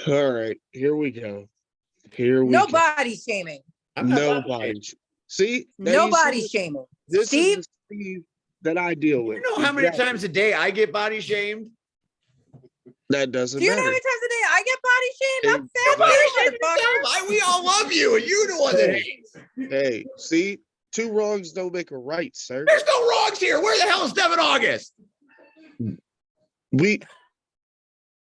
All right, here we go. No body shaming. Nobody. See? Nobody shaming. This Steve? is the Steve that I deal with. You know how many times a day I get body shamed? That doesn't Do you know matter. how many times a day I get body shamed? I'm fat. We all love you, and you the one that hates. Hey, see? 2 wrongs don't make a right, sir. There's no wrongs here. Where the hell is Devin August? We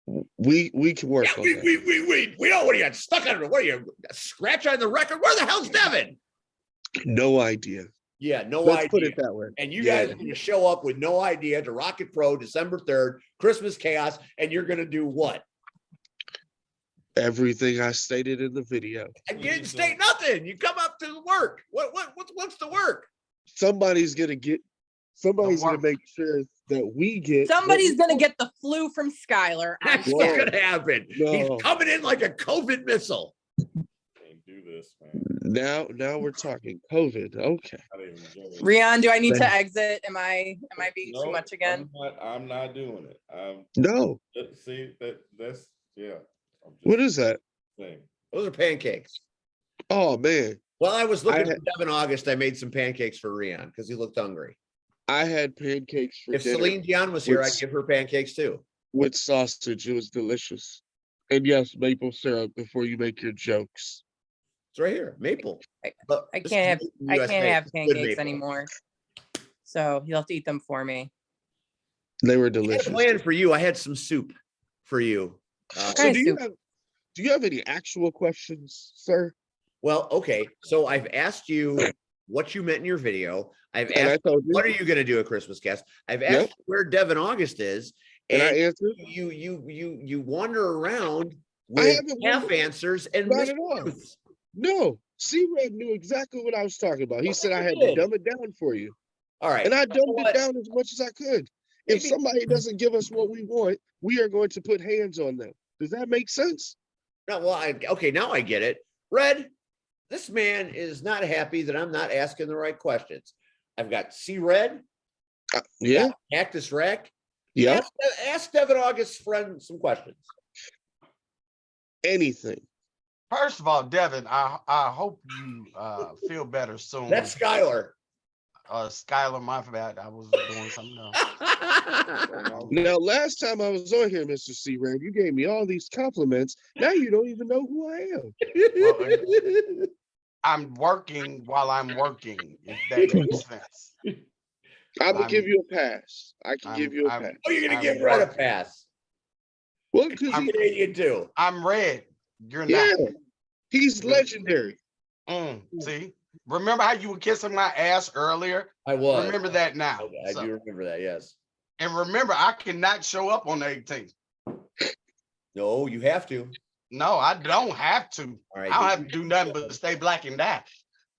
can work on that. We know what are you stuck on? What are you scratch on the record? Where the hell's Devin? No idea. Yeah, no Let's idea. put it that way. And you guys are going to show up with no idea to Rocket Pro December 3rd, Christmas Chaos, and you're going to do what? Everything I stated in the video. And you didn't state nothing. You come up to work. What's the work? Somebody's gonna make sure that we get. Somebody's gonna get the flu from Skylar. That's what's gonna happen. No. He's coming in like a COVID missile. Can't do this, man. Now we're talking COVID. Okay. Rian, do I need to exit? Am I being too much again? I'm not doing it. No. See that's yeah. What is that? Saying. Those are pancakes. Oh man. Well, I was looking for Devin August. I made some pancakes for Rian because he looked hungry. I had pancakes for If dinner Celine Dion was here, I'd give her pancakes too. with sausage. It was delicious. And yes, maple syrup before you make your jokes. It's right here, maple. I can't have pancakes anymore. So you'll have to eat them for me. They were I had a delicious. plan for you. I had some soup for you. So do you have any actual questions, sir? Well, okay. So I've asked you what you meant in your video. I've And I asked, told you. what are you going to do at Christmas cast? I've asked Yep. where Devin August is, And I and answered. you wander around I with haven't half wandered- answers and Not at all. mistruths. No, C-Red knew exactly what I was talking about. He said I had to did. dumb it down for you. All right. And I You know dumbed it what? down as much as I could. If Maybe- somebody doesn't give us what we want, we are going to put hands on them. Does that make sense? No, well, okay, now I get it. Red, this man is not happy that I'm not asking the right questions. I've got C Red, Yeah. Cactus Rack. Yeah. Ask Devin August's friend some questions. Anything. First of all, Devin, I hope you feel better soon. That's Skylar. Skylar, my bad. I was doing something else. Now, last time I was on here, Mr. C-Red, you gave me all these compliments. Now you don't even know who I am. I'm working while I'm working, if that makes sense. I'm going to give you a pass. I can give you a pass. Oh, you're gonna I'm give Red a working. pass. Well, because I'm Canadian too. I'm red. You're yeah, not. he's legendary. See? Remember how you were kissing my ass earlier? I was. Remember that now. I So- do remember that, yes. and remember, I cannot show up on the 18th. No, you have to. No, I don't have to. All right. I don't have to do nothing but stay black and die.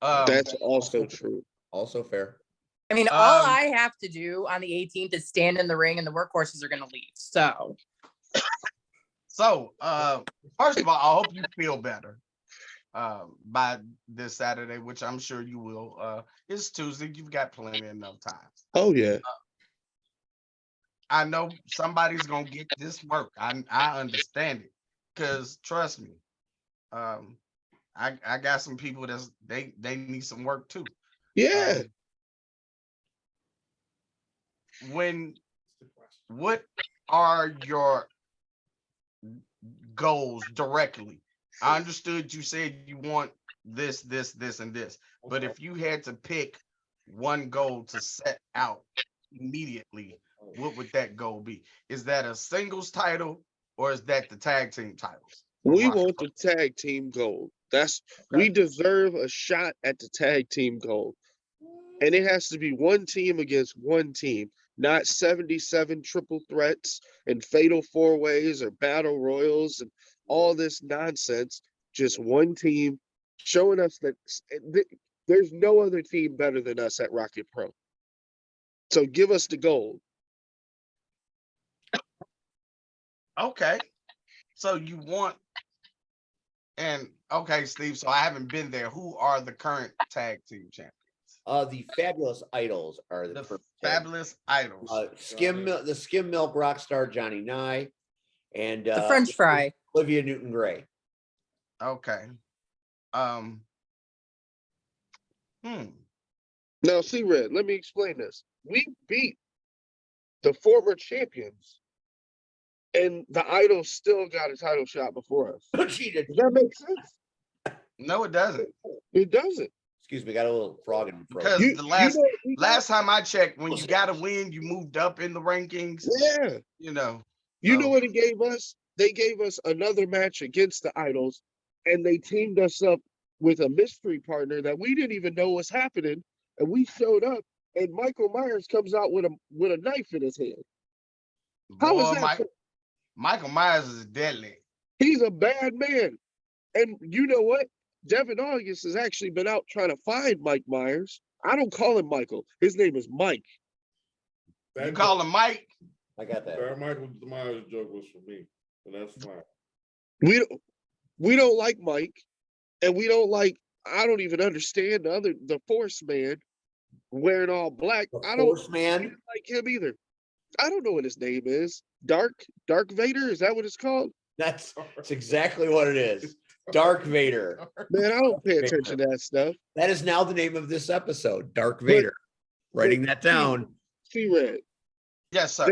That's also true. Also fair. I mean, all Um, I have to do on the 18th is stand in the ring and the workhorses are going to leave. So So, first of all, I hope you feel better by this Saturday, which I'm sure you will. It's Tuesday. You've got plenty enough time. Oh, yeah. I know somebody's going to get this work. I understand it because trust me, I got some people they need some work too. Yeah. What are your goals directly? I understood you said you want this, and this, but if you had to pick one goal to set out immediately, what would that goal be? Is that a singles title or is that the tag team titles? We want the tag team gold. We deserve a shot at the tag team gold. And it has to be one team against one team, not 77 triple threats and fatal four ways or battle royals and all this nonsense. Just one team showing us that there's no other team better than us at Rocket Pro. So give us the gold. Okay. So you want, and okay, Steve, so I haven't been there. Who are the current tag team champions? The Fabulous Idols are the, The current Fabulous Idols. the Skim Milk rock star Johnny Nye and the French fry. Olivia Newton-Gray. Okay. Now, see, Red, let me explain this. We beat the former champions, and the Idols still got a title shot before us. Cheated. Does that make sense? No, it doesn't. It doesn't. Excuse me, got a little frog in my throat. Because You- the you know- last time I checked, when you got to win, you moved up in the rankings. Yeah. You know. You So- know what it gave us? They gave us another match against the Idols, and they teamed us up with a mystery partner that we didn't even know was happening. And we showed up, and Michael Myers comes out with a knife in his hand. How Boy, is that? Michael Myers is deadly. He's a bad man. And you know what? Devin August has actually been out trying to find Mike Myers. I don't call him Michael. His name is Mike. You call him Mike? I got that. That Michael Myers joke was for me, but that's fine. We don't like Mike, and we don't like. I don't even understand the Force man wearing all black. I don't like him either. I don't know what his name is. Dark Vader? Is that what it's called? That's exactly what it is. Dark Vader. Man, I don't pay attention to that stuff. That is now the name of this episode. Dark Vader. Writing that down. T-Red. Yes, sir.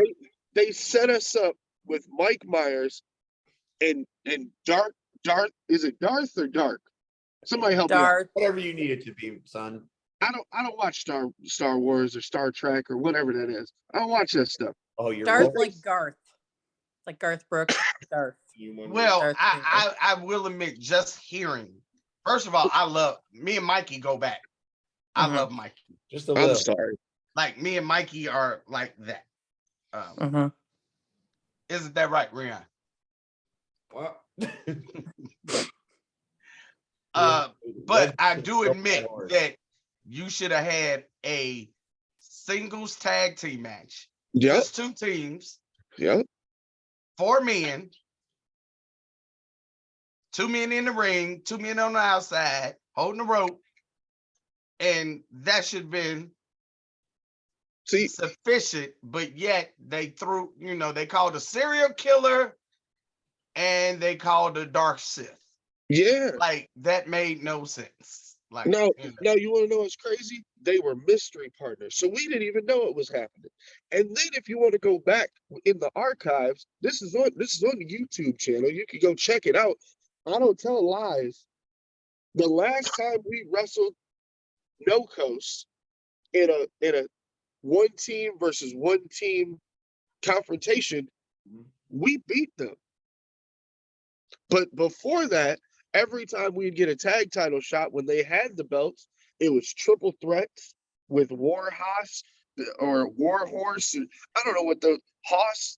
They set us up with Mike Myers and Darth. Is it Darth or Dark? Somebody help me out. Whatever you need it to be, son. I don't watch Star Wars or Star Trek or whatever that is. I don't watch that stuff. Oh, you're Darth like Garth. Like Garth Brooks. Darth. Well, Darth I will admit, just hearing. First of all, I love me and Mikey go back. I love Mikey. Just a little. I'm sorry. Like me and Mikey are like that. Isn't that right, Rian? What? But I do admit that you should have had a singles tag team match. Yep. Just 2 teams. Yep. 4 men. 2 men in the ring, 2 men on the outside, holding the rope. And that should have been sufficient, but yet they threw, they called a serial killer and they called a dark Sith. Yeah. Like that made no sense. Like no, you want to know what's crazy? They were mystery partners. So we didn't even know it was happening. And then if you want to go back in the archives, this is on the YouTube channel. You can go check it out. I don't tell lies. The last time we wrestled No Coast in a 1 team versus 1 team confrontation, we beat them. But before that, every time we'd get a tag title shot when they had the belts, it was triple threats with Warhorse or Warhorse. I don't know what the Hoss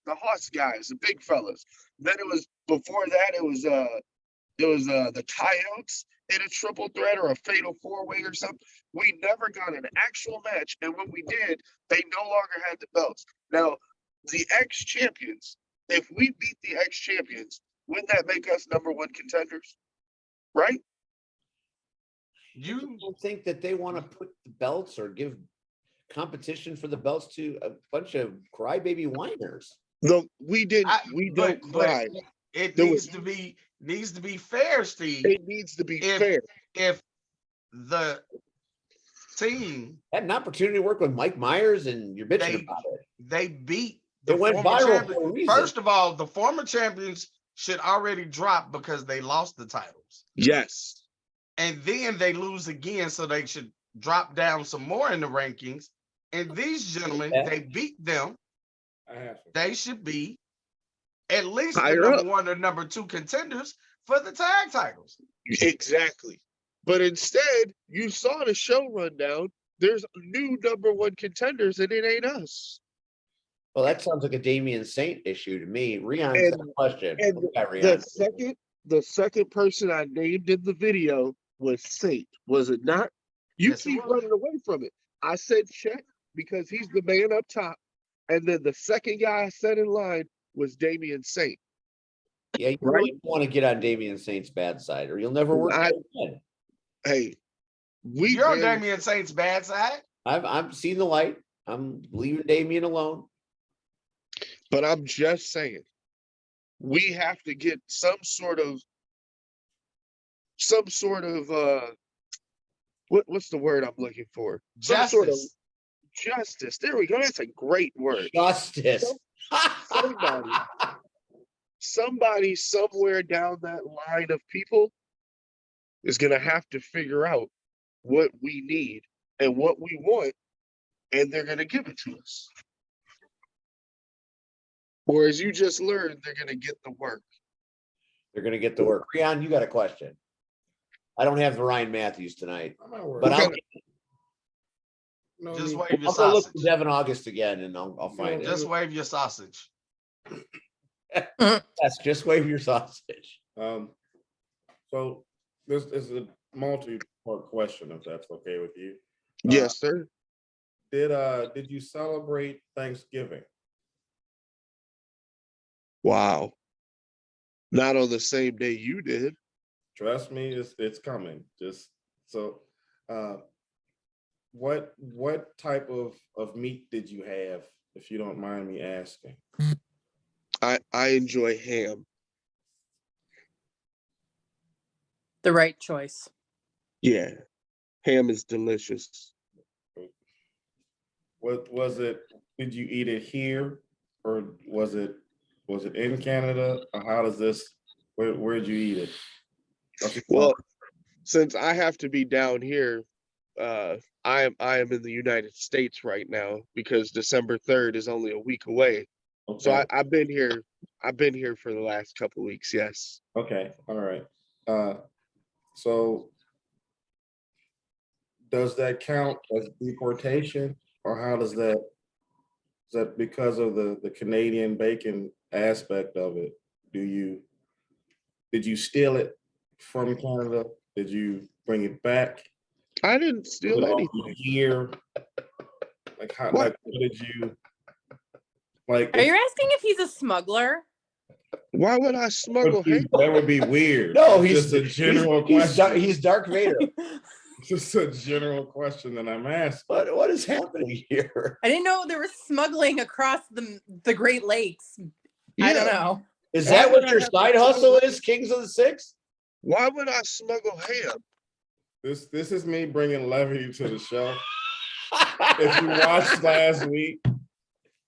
guys, the big fellas. Then it was before that, it was the Coyotes in a triple threat or a fatal 4-way or something. We never got an actual match, and when we did, they no longer had the belts. Now, the ex-champions, if we beat the ex-champions, wouldn't that make us #1 contenders? Right? You don't think that they want to put the belts or give competition for the belts to a bunch of crybaby whiners? No, we didn't. We don't cry. It needs to be fair, Steve. It needs to be fair. If the team had an opportunity to work with Mike Myers and you're bitching about it. They beat the went viral for a reason. First of all, the former champions should already drop because they lost the titles. Yes. And then they lose again, so they should drop down some more in the rankings. And these gentlemen, they beat them. They should be at least the #1 or #2 contenders for the tag titles. Exactly. But instead, you saw the show rundown. There's new #1 contenders, and it ain't us. Well, that sounds like a Damian Saint issue to me. Rion's got a question. And the second person I named in the video was Saint, was it not? You keep running away from it. I said Chet because he's the man up top. And then the second guy I said in line was Damian Saint. Yeah, you really want to get on Damian Saint's bad side, or you'll never work again. Hey, you're on Damian Saint's bad side. I've seen the light. I'm leaving Damian alone. But I'm just saying, we have to get some sort of what's the word I'm looking for? Some sort of justice. There we go. That's a great word. Justice. Somebody somewhere down that line of people is going to have to figure out what we need and what we want, and they're going to give it to us. Or as you just learned, they're going to get the work. They're going to get the work. Rion, you got a question. I don't have the Ryan Matthews tonight, but just wave your I'll sausage. look for Devin August again, and I'll find it. Just wave your sausage. Yes, just wave your sausage. So this is a multi-part question, if that's okay with you. Yes, sir. Did you celebrate Thanksgiving? Wow. Not on the same day you did. Trust me, it's coming. Just so what type of meat did you have, if you don't mind me asking? I enjoy ham. The right choice. Yeah. Ham is delicious. What was it? Did you eat it here, or was it in Canada? Or how does this? Where'd you eat it? Well, since I have to be down here, I am in the United States right now because December 3rd is only a week away. Okay. So I've been here. I've been here for the last couple weeks. Yes. Okay. All right. So does that count as deportation, or how does that? Is that because of the Canadian bacon aspect of it? Did you steal it from Canada? Did you bring it back? I didn't steal anything here. Like how? What? Like what did you? Like Are you asking if he's a smuggler? Why would I smuggle ham? that would be weird. No, It's he's just a general question. He's Dark Vader. It's just a general question that I'm asking. What is happening here? I didn't know there was smuggling across the Great Lakes. Yeah. I don't know. Is Why that would what I your have to side hustle is, Kings of the Six? Why would I smuggle ham? This is me bringing levity to the show. If you watched last week,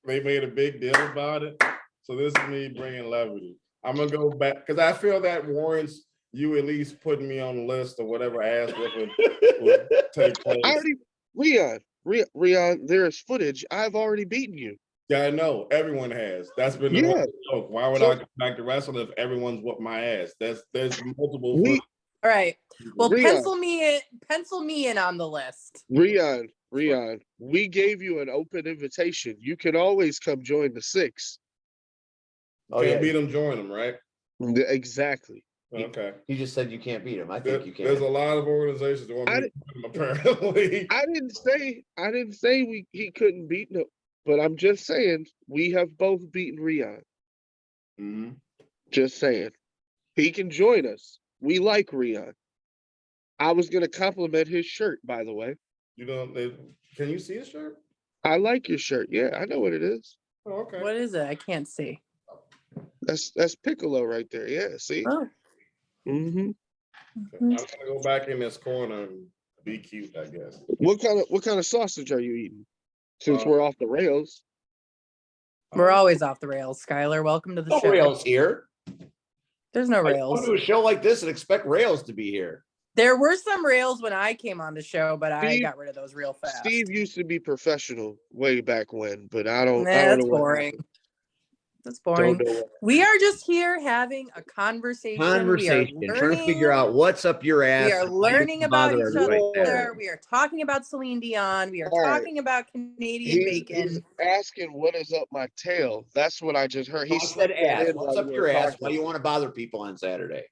they made a big deal about it. So this is me bringing levity. I'm gonna go back because I feel that warrants you at least putting me on the list of whatever ass whipping will take place. Rion, there is footage. I've already beaten you. Yeah, I know. Everyone has. That's been the Yeah. joke. Why would I go back to wrestle if everyone's whooped my ass? There's multiple. All right. Well, Rion. pencil me in on the list. Rion, we gave you an open invitation. You can always come join the Six. Can't beat them, join them, right? Exactly. Okay. He just said you can't beat him. I think you can. There's a lot of organizations that want me to beat him, apparently. I didn't say he couldn't beat no, but I'm just saying we have both beaten Rion. Mm-hmm. Just saying. He can join us. We like Rion. I was gonna compliment his shirt, by the way. You know, can you see his shirt? I like your shirt. Yeah, I know what it is. Oh, okay. What is it? I can't see. That's Piccolo right there. Yeah, see? Oh. Mm-hmm. I'm gonna go back in this corner and be cute, I guess. What kind of sausage are you eating? Since we're off the rails. We're always off the rails, Skylar. Welcome to the No show. rails here. There's no I rails. come to a show like this and expect rails to be here. There were some rails when I came on the show, but I Steve- got rid of those real fast. Steve used to be professional way back when, but I don't That's know what boring. happened. That's boring. Don't know what- We are just here having a conversation. Conversation. We are Trying to figure out what's up your ass. We are and how you learning can about bother each everybody other. there. We are talking about Celine Dion. We are All right. talking about Canadian bacon. He's asking what is up my tail. That's what I just heard. I He said slipped that ass. in What's while up we your were ass? talking. Why do you want to bother people on Saturday?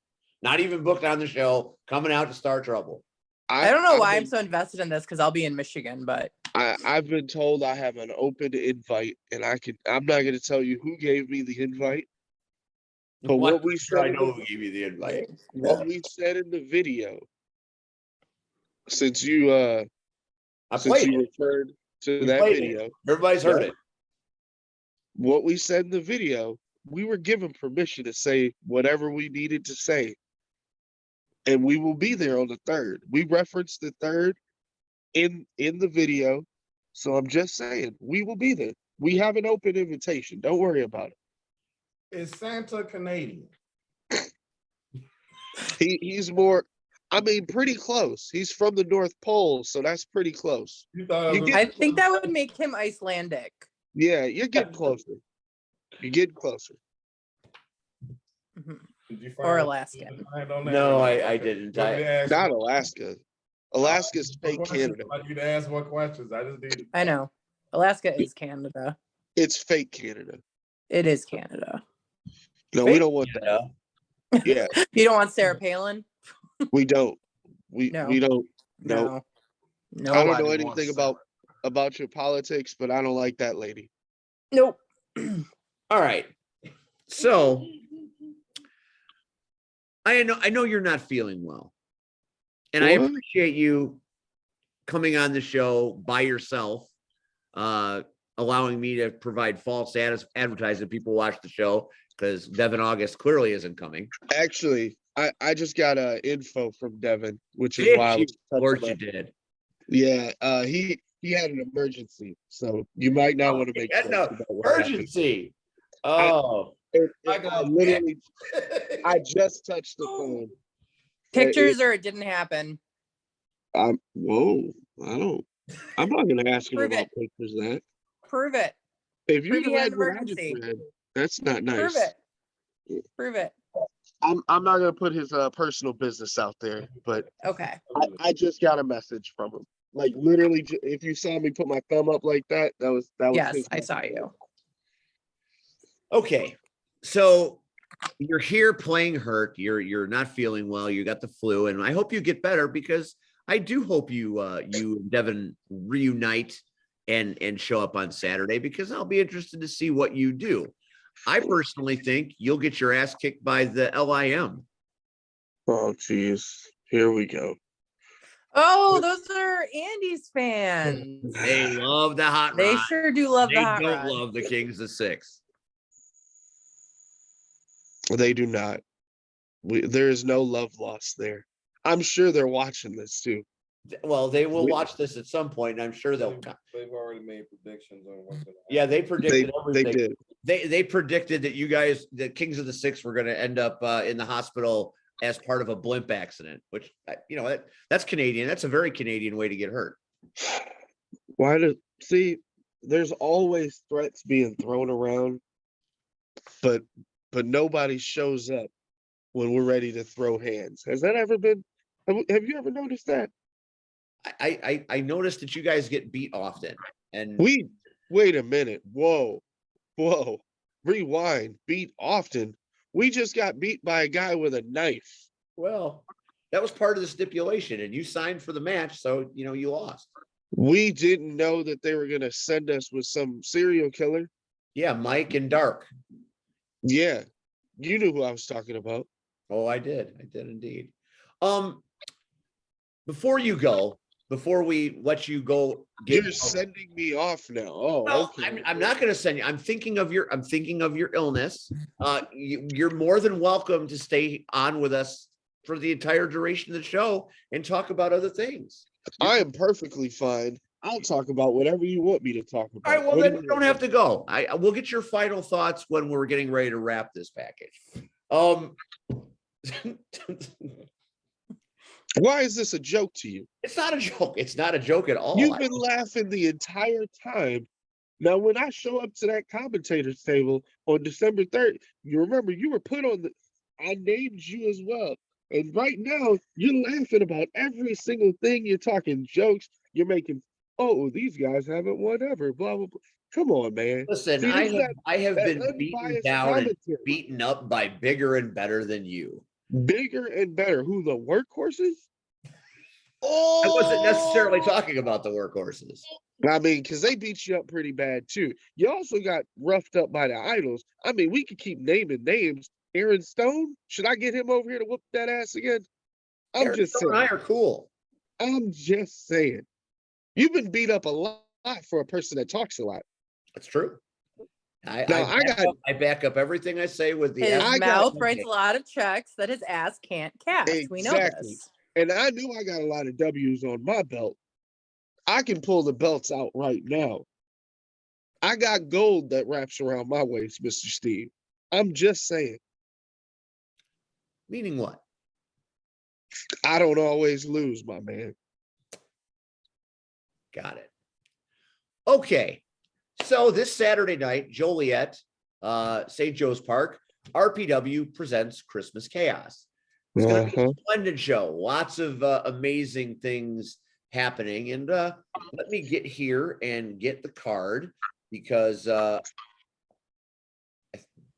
Not even booked on the show, coming out to start trouble. I don't know I've why been- I'm so invested in this because I'll be in Michigan, but I've been told I have an open invite, and I'm not going to tell you who gave me the invite. But what we Sure, I said, know who gave you the invite. what we said in the video, since you I played it. referred to We that played it. video, Everybody's heard it. what we said in the video, we were given permission to say whatever we needed to say. And we will be there on the 3rd. We referenced the 3rd in the video. So I'm just saying, we will be there. We have an open invitation. Don't worry about it. Is Santa Canadian? He's more, I mean, pretty close. He's from the North Pole, so that's pretty close. You thought You get- I think that would make him Icelandic. Yeah, you're getting closer. You're getting closer. Mhm. Did you Or find- Alaskan. No, I didn't. Not Alaska. Alaska's fake Canada. I need to ask more questions. I just need. I know. Alaska is Canada. It's fake Canada. It is Canada. No, Fake we don't want that. Canada. Yeah, You don't want Sarah Palin? we don't. No. We don't. No. No. I No. don't know Nobody anything wants about your politics, but I don't like that lady. Nope. All right. So I know you're not feeling well. And I What? appreciate you coming on the show by yourself, allowing me to provide false advertising. People watch the show because Devin August clearly isn't coming. Actually, I just got info from Devin, which is Did why I you? was Of course touching you up. did. Yeah, he had an emergency, so you might not want to make Yeah, jokes no, about what happened. urgency. Oh, I literally, I just touched the phone. Pictures or it didn't happen? Whoa, I'm not gonna ask him Prove about it. pictures of that. Prove it. If you Prove he had read an what I just emergency. read, that's not nice. Prove it. Prove it. I'm not gonna put his personal business out there, but Okay. I just got a message from him. Like literally, if you saw me put my thumb up like that, that was Yes, his I saw message. you. okay. So you're here playing hurt. You're not feeling well. You got the flu, and I hope you get better because I do hope you and Devin reunite and show up on Saturday because I'll be interested to see what you do. I personally think you'll get your ass kicked by the LIM. Oh, geez, here we go. Oh, those are Andy's fans. They love the hot They rod. sure do love They the hot don't rod. love the Kings of Six. They do not. There is no love lost there. I'm sure they're watching this too. Well, they will watch this at some point, and I'm sure they'll. They've already made predictions on what's going to Yeah, they predicted They everything. did. They predicted that you guys, the Kings of the Six, were going to end up in the hospital as part of a blimp accident, which that's Canadian. That's a very Canadian way to get hurt. There's always threats being thrown around, but nobody shows up when we're ready to throw hands. Has that ever been? Have you ever noticed that? I noticed that you guys get beat often, and Wait a minute. Whoa, rewind. Beat often. We just got beat by a guy with a knife. well, that was part of the stipulation, and you signed for the match, so you lost. We didn't know that they were going to send us with some serial killer. Yeah, Mike and Dark. Yeah, you knew who I was talking about. Oh, I did indeed. Before you go, before we let you go, You're sending me off now. Oh, well, okay. I'm not going to send you. I'm thinking of your illness. You're more than welcome to stay on with us for the entire duration of the show and talk about other things. I am perfectly fine. I'll talk about whatever you want me to talk about. All right, well, then you don't have to go. We'll get your final thoughts when we're getting ready to wrap this package. Why is this a joke to you? It's not a joke. It's not a joke at all. You've been laughing the entire time. Now, when I show up to that commentator's table on December 3rd, you remember you were put on I named you as well. And right now, you're laughing about every single thing. You're talking jokes. You're making, oh, these guys haven't won ever, blah, blah, blah. Come on, man. Listen, See, I have been beaten unbiased down and commentary. beaten up by bigger and better than you. Bigger and better. Who, the workhorses? I wasn't necessarily talking about the workhorses. I mean, because they beat you up pretty bad too. You also got roughed up by the idols. I mean, we could keep naming names. Aaron Stone, should I get him over here to whoop that ass again? I'm just saying. And I are cool. I'm just saying. You've been beat up a lot for a person that talks a lot. That's true. I back up everything I say with the His mouth writes a lot of checks that his ass can't cash. Exactly. We know this. And I knew I got a lot of W's on my belt. I can pull the belts out right now. I got gold that wraps around my waist, Mr. Steve. I'm just saying. Meaning what? I don't always lose, my man. Got it. Okay. So this Saturday night, Joliet, St. Joe's Park, RPW presents Christmas Chaos. It's going to be a splendid show. Lots of amazing things happening. And let me get here and get the card because I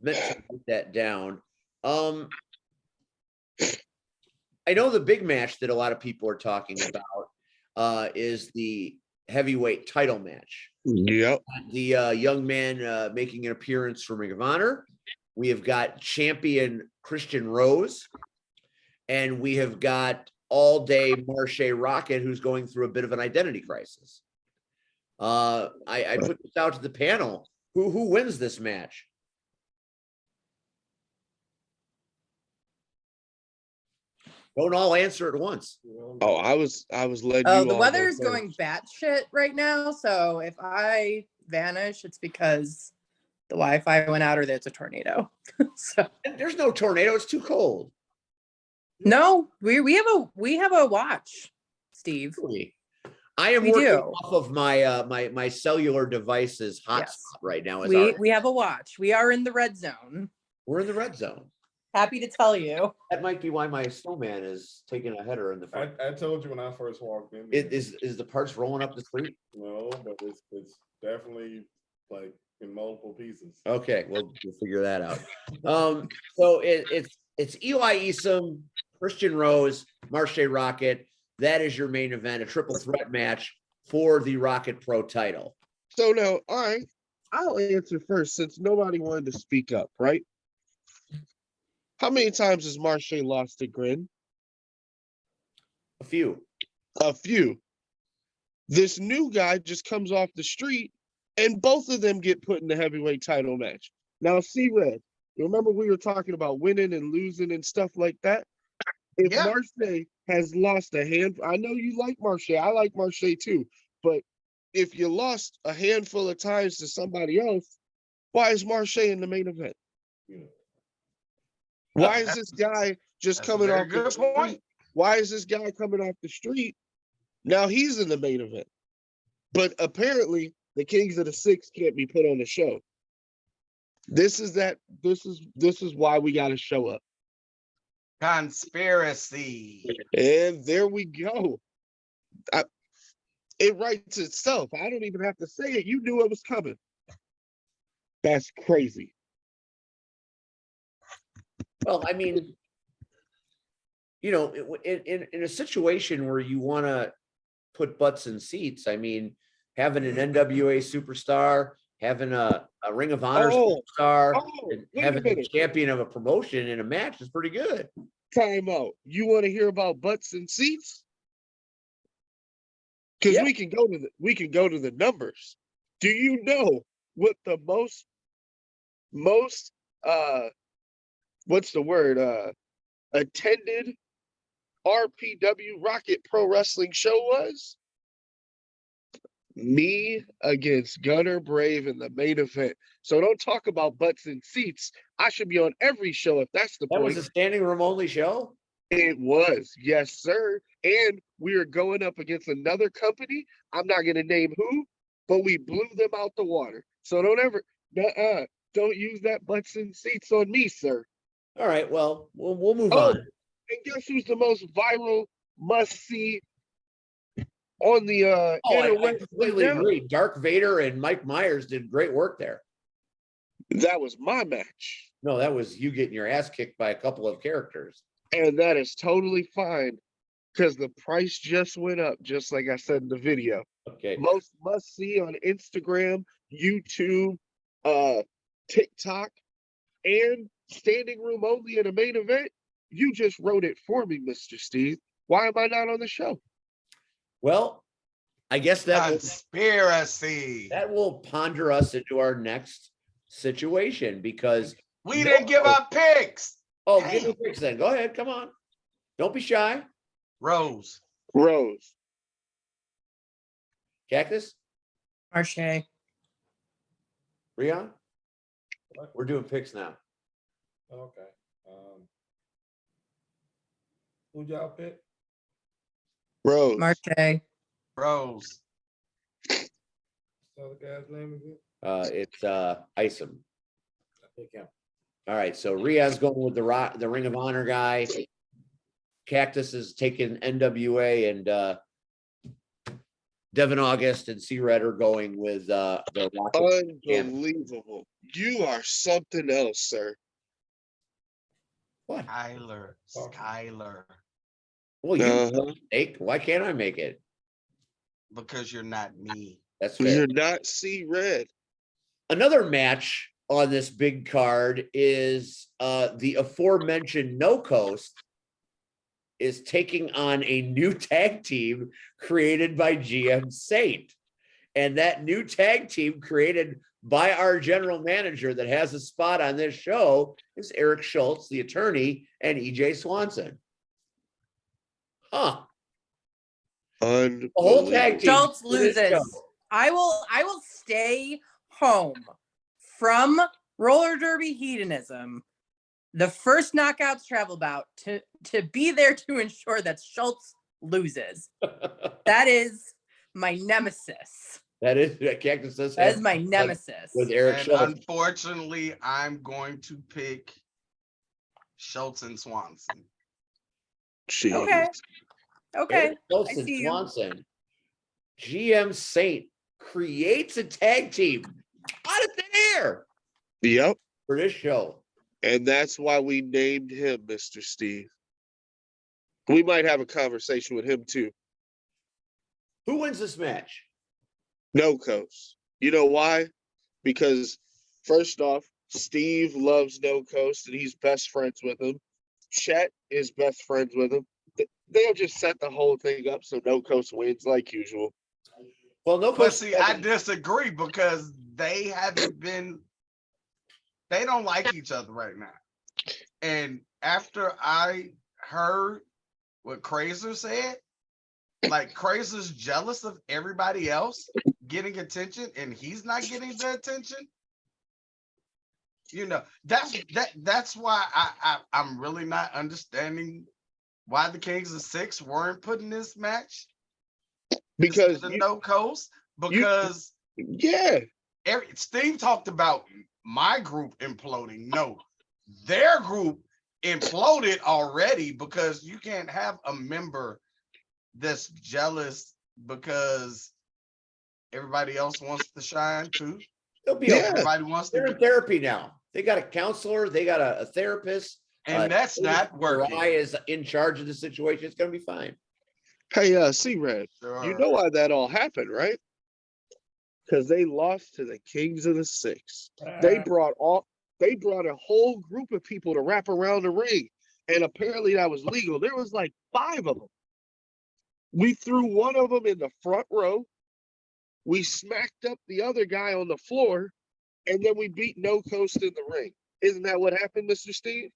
meant to put that down. I know the big match that a lot of people are talking about is the heavyweight title match. Yep. The young man making an appearance for Ring of Honor. We have got champion Christian Rose, and we have got all day Marche Rocket, who's going through a bit of an identity crisis. I put this out to the panel. Who wins this match? Don't all answer at once. Oh, I was letting Oh, you the all weather go is going first. batshit right now. So if I vanish, it's because the Wi-Fi went out or there's a tornado. So There's no tornado. It's too cold. no, we have a watch, Steve. Really. I am We working do. off of my my cellular device's hotspot Yes. right now. As We have a watch. We are in the red zone. we're in the red zone. Happy to tell you. That might be why my snowman is taking a header in the front. I told you when I first walked in. Is the parts rolling up the street? No, but it's definitely like in multiple pieces. Okay, we'll figure that out. So it's Eli Isom, Christian Rose, Marche Rocket. That is your main event, a triple threat match for the Rocket Pro title. So now, all right, I'll answer first since nobody wanted to speak up, right? How many times has Marche lost to Grin? A few. A few. This new guy just comes off the street, and both of them get put in the heavyweight title match. Now, C-Red, you remember we were talking about winning and losing and stuff like that? If Yeah. Marche has lost a hand, I know you like Marche. I like Marche too. But if you lost a handful of times to somebody else, why is Marche in the main event? Yeah. Why is this guy just That's a coming very off the good street? point. Why is this guy coming off the street? Now he's in the main event. But apparently the Kings of the Six can't be put on the show. This is why we gotta show up. Conspiracy. And there we go. It writes itself. I don't even have to say it. You knew it was coming. That's crazy. Well, I mean, you know, in a situation where you want to put butts in seats, I mean, having an NWA superstar, having a Ring of Honor superstar, and wait a having a minute. champion of a promotion in a match is pretty good. Time out. You want to hear about butts and seats? Because Yeah. we can go to the numbers. Do you know what the most what's the word? Attended RPW Rocket Pro Wrestling show was? Me against Gunner Brave in the main event. So don't talk about butts and seats. I should be on every show if that's the That point. was a standing room only show. It was, yes, sir. And we are going up against another company. I'm not going to name who, but we blew them out the water. So don't use that butts and seats on me, sir. All right, well, we'll move Oh, on. and guess who's the most viral must-see on the Oh, I interwebs completely right now? agree. Dark Vader and Mike Myers did great work there. That was my match. No, that was you getting your ass kicked by a couple of characters. And that is totally fine because the price just went up, just like I said in the video. Okay. Most must see on Instagram, YouTube, TikTok, and standing room only in a main event. You just wrote it for me, Mr. Steve. Why am I not on the show? Well, I guess Conspiracy. that will ponder us into our next situation because We didn't give up picks. Oh, Damn. give me picks then. Go ahead. Come on. Don't be shy. Rose. Rose. Cactus, Marche. Rion. We're doing picks now. Okay. Who y'all pick? Rose. Marche. Rose. What's the other guy's name again? It's Isom. I pick him. All right. So Rion's going with the Ring of Honor guy. Cactus is taking NWA, and Devin August and C-Red are going with the Rocket. Unbelievable. You are something else, sir. What? Skylar. Well, you Uh-huh. make. Why can't I make it? Because you're not me. That's fair. You're not C red. Another match on this big card is the aforementioned No Coast is taking on a new tag team created by GM Saint. And that new tag team created by our general manager that has a spot on this show is Eric Schultz, the attorney, and EJ Swanson. Huh. The whole tag team. Schultz for this show. loses. I will stay home from roller derby hedonism, the first knockouts travel bout, to be there to ensure that Schultz loses. That is my nemesis. That is Cactus does That have is my nemesis. with Eric And Schultz. unfortunately, I'm going to pick Schultz and Swanson. Jeez. Okay. Okay. Eric Schultz I and see you. Swanson. GM Saint creates a tag team out of thin air Yep. for this show. And that's why we named him Mr. Steve. We might have a conversation with him too. Who wins this match? No Coast. You know why? Because first off, Steve loves No Coast and he's best friends with him. Chet is best friends with him. They'll just set the whole thing up so No Coast wins like usual. Well, No But Coast. see, I disagree because they haven't been, they don't like each other right now. And after I heard what Crazer said, like Crazer's jealous of everybody else getting attention and he's not getting the attention. You know, that's why I'm really not understanding why the Kings of Six weren't put in this match. Because the No Coast, because yeah, Steve talked about my group imploding. No, their group imploded already because you can't have a member that's jealous because everybody else wants to shine too. They'll be Yeah. okay. Everybody wants They're to, in therapy now. They got a counselor. They got a therapist. and that's not working. Rai is in charge of the situation. It's going to be fine. Hey, C-Red, you know why that all happened, right? Because they lost to the Kings of the Six. They brought a whole group of people to wrap around the ring, and apparently that was legal. There was like 5 of them. We threw one of them in the front row. We smacked up the other guy on the floor, and then we beat No Coast in the ring. Isn't that what happened, Mr. Steve?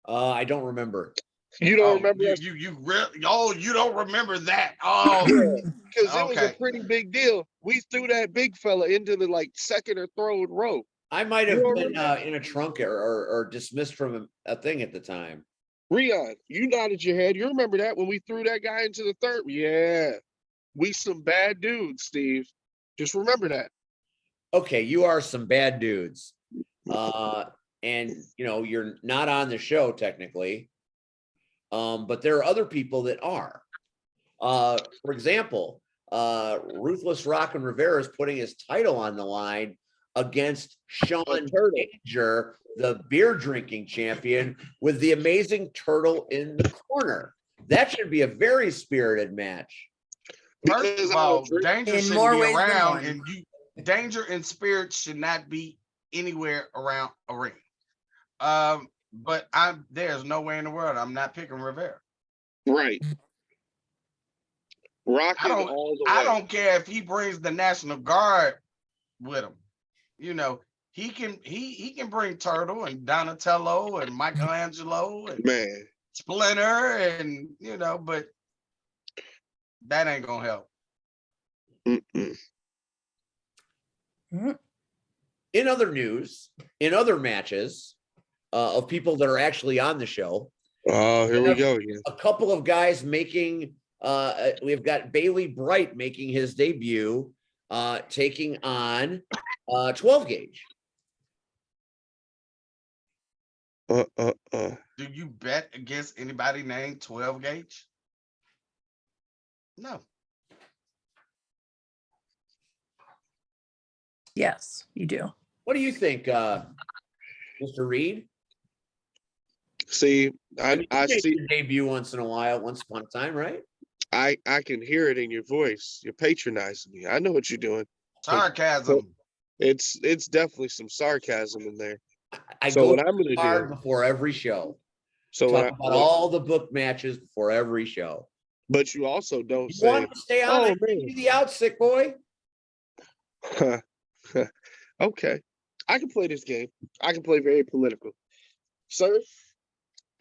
I don't remember. You don't remember that? You really? Oh, you don't remember that? Oh, Because it was a okay. pretty big deal. We threw that big fella into the like second or third row. I might You have don't been remember? in a trunk or dismissed from a thing at the time. Rion, you nodded your head. You remember that when we threw that guy into the third? Yeah. We some bad dudes, Steve. Just remember that. Okay, you are some bad dudes. And you know, you're not on the show technically. But there are other people that are. For example, Ruthless Rock and Rivera is putting his title on the line against Sean Danger, the beer drinking champion, with the amazing Turtle in the corner. That should be a very spirited match. First of all, Danger In shouldn't more be ways than around, one. and Danger and Spirit should not be anywhere around a ring. But there's no way in the world I'm not picking Rivera. Right. Rocking all the way. I don't care if he brings the National Guard with him. You know, he can bring Turtle and Donatello and Michelangelo and Man. Splinter and but that ain't gonna help. Mm-mm. In other news, in other matches of people that are actually on the show. Oh, here we go again. A couple of guys making, we've got Bailey Bright making his debut, taking on 12 gauge. Do you bet against anybody named 12 gauge? No. Yes, you do. What do you think, Mr. Reed? See, I You make see. your debut once in a while, once upon a time, right? I can hear it in your voice. You're patronizing me. I know what you're doing. Sarcasm. It's definitely some sarcasm in there. I So go what I'm gonna hard do. before every show. So Talk about all the book matches before every show. but you also don't You say, want to stay on? "Oh I give you the out, sick boy. man." Okay, I can play this game. I can play very political, sir.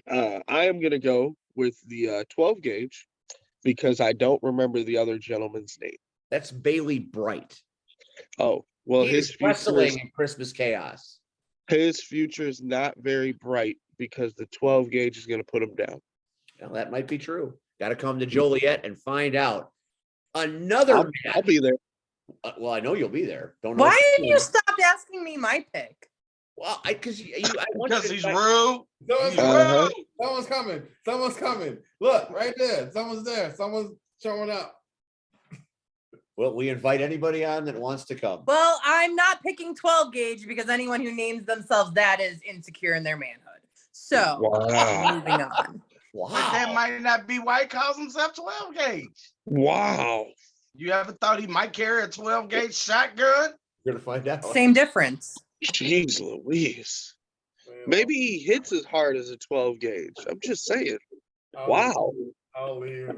I am gonna go with the 12 gauge because I don't remember the other gentleman's name. That's Bailey Bright. Oh, well, He is wrestling in Christmas Chaos. his future is not very bright because the 12 gauge is going to put him down. Well, that might be true. Got to come to Joliet and find out. Another I'll match. be there. Well, I know you'll be there. Don't know. Why didn't you stop asking me my pick? Well, because I want Because you he's to rude. Someone's He's Uh-huh. rude. Someone's coming. Someone's coming. Look, right there. Someone's there. Someone's showing up. Well, we invite anybody on that wants to come. Well, I'm not picking 12 gauge because anyone who names themselves that is insecure in their manhood. So Wow. moving on. Wow. But that might not be why he calls himself 12 gauge. Wow. You ever thought he might carry a 12 gauge shotgun? We're gonna find out. Same difference. Jeez Louise. Maybe he hits as hard as a 12 gauge. I'm just saying. Wow. I'll leave.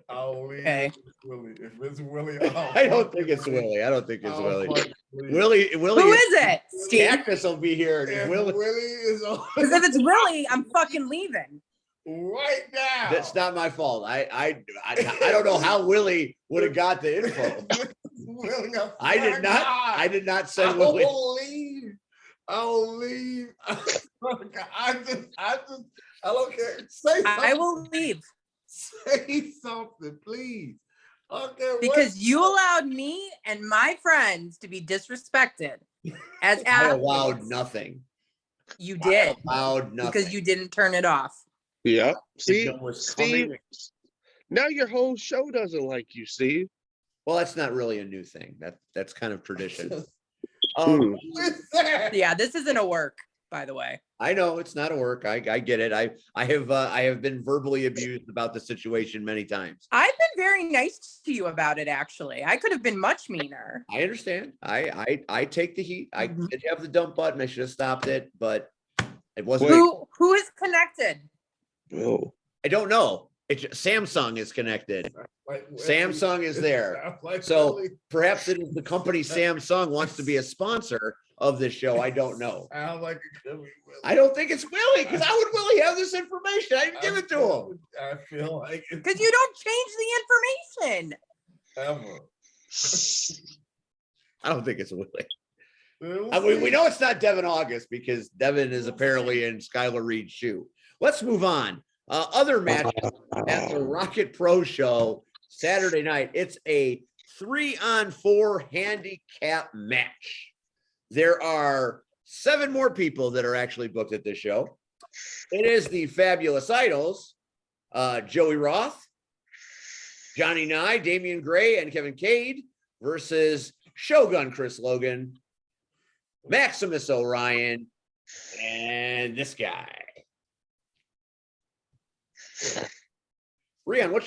I'll leave. Okay. Willie. If it's Willie, I don't think it's Willie. I don't think it's I'll Willie. fucking leave. Willie. Who is it, Steve? Cactus will be here. And If Willie. Willie is on Because if it's Willie, I'm fucking leaving. right now. That's not my fault. I don't know how Willie would have got the info. Willie, I did not. I did not send Willie. I'll leave. I'll leave. I don't care. Say something. I will leave Say something, please. I don't care what- because you allowed me and my friends to be disrespected as I athletes. allowed nothing. You did Allowed nothing. because you didn't turn it off. Yeah. Didn't See, know it was Steve, coming. now your whole show doesn't like you, Steve. Well, that's not really a new thing. That's kind of tradition. Hmm. What's that? Yeah, this isn't a work, by the way. I know it's not a work. I get it. I have been verbally abused about the situation many times. I've been very nice to you about it, actually. I could have been much meaner. I understand. I take the heat. I Mhm. did have the dump button. I should have stopped it, but it wasn't. Wait. Who is connected? Oh. I don't know. Samsung is connected. Like, Samsung is there. Sounds like So Willie. perhaps it is the company Samsung wants to be a sponsor of this show. I don't know. Sounds like it could be Willie. I don't think it's Willie because how would Willie have this information? I didn't give it to him. I feel like it's Because you don't change the information. ever. I don't think it's Willie. We know it's not Devin August because Devin is apparently in Skylar Reed's shoe. Let's move on. Other matches at the Rocket Pro Show Saturday night. It's a 3-on-4 handicap match. There are 7 more people that are actually booked at this show. It is the Fabulous Idols, Joey Roth, Johnny Nye, Damian Gray, and Kevin Cade versus Shogun Chris Logan, Maximus Orion, and this guy. Rian, We're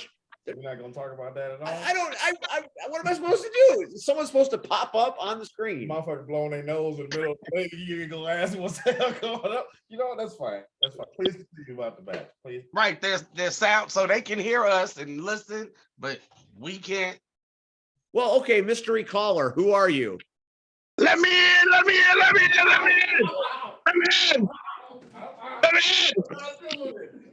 not gonna talk about that at all. I don't. What am I supposed to do? Is someone supposed to pop up on the screen? Motherfucker blowing their nose in the middle of the leg. You ain't gonna ask what's the hell going up. You know what? That's fine. That's fine. Please continue about the match, please. Right, there's sound so they can hear us and listen, but we can't. Well, okay, mystery caller, who are you? Let me in, let me in, let me in, let me in. Let me in. Let me in.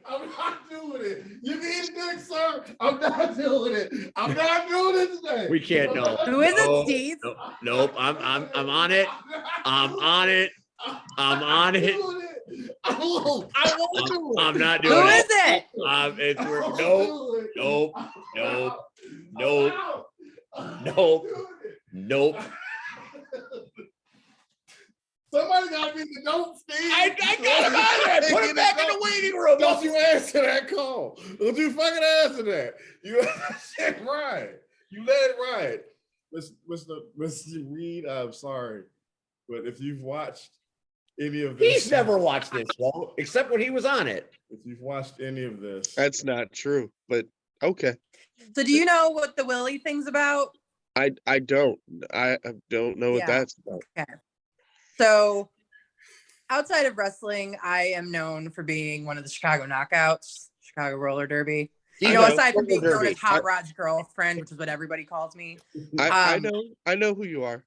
I'm not doing it. You need to do it, sir. I'm not doing it. I'm not doing it today. We can't know. Who is No, it, Steve? Nope. I'm on it. I'm on it. I'm on it. I won't do it. I'm not doing Who is it. it? Nope. Nope. Somebody got to be the dope, Steve. I got him out of there. Put him back in the waiting room. Don't you answer that call. Don't you fucking answer that. You said right. You let it ride. Mr. Reed, I'm sorry. But if you've watched any of this. He's never watched this show except when he was on it. If you've watched any of this, That's not true, but okay. So do you know what the Willie thing's about? I don't know what that's about. Okay. So outside of wrestling, I am known for being one of the Chicago Knockouts, Chicago Roller Derby. You know, aside from being known as Hot Rod's girlfriend, which is what everybody calls me. I know who you are.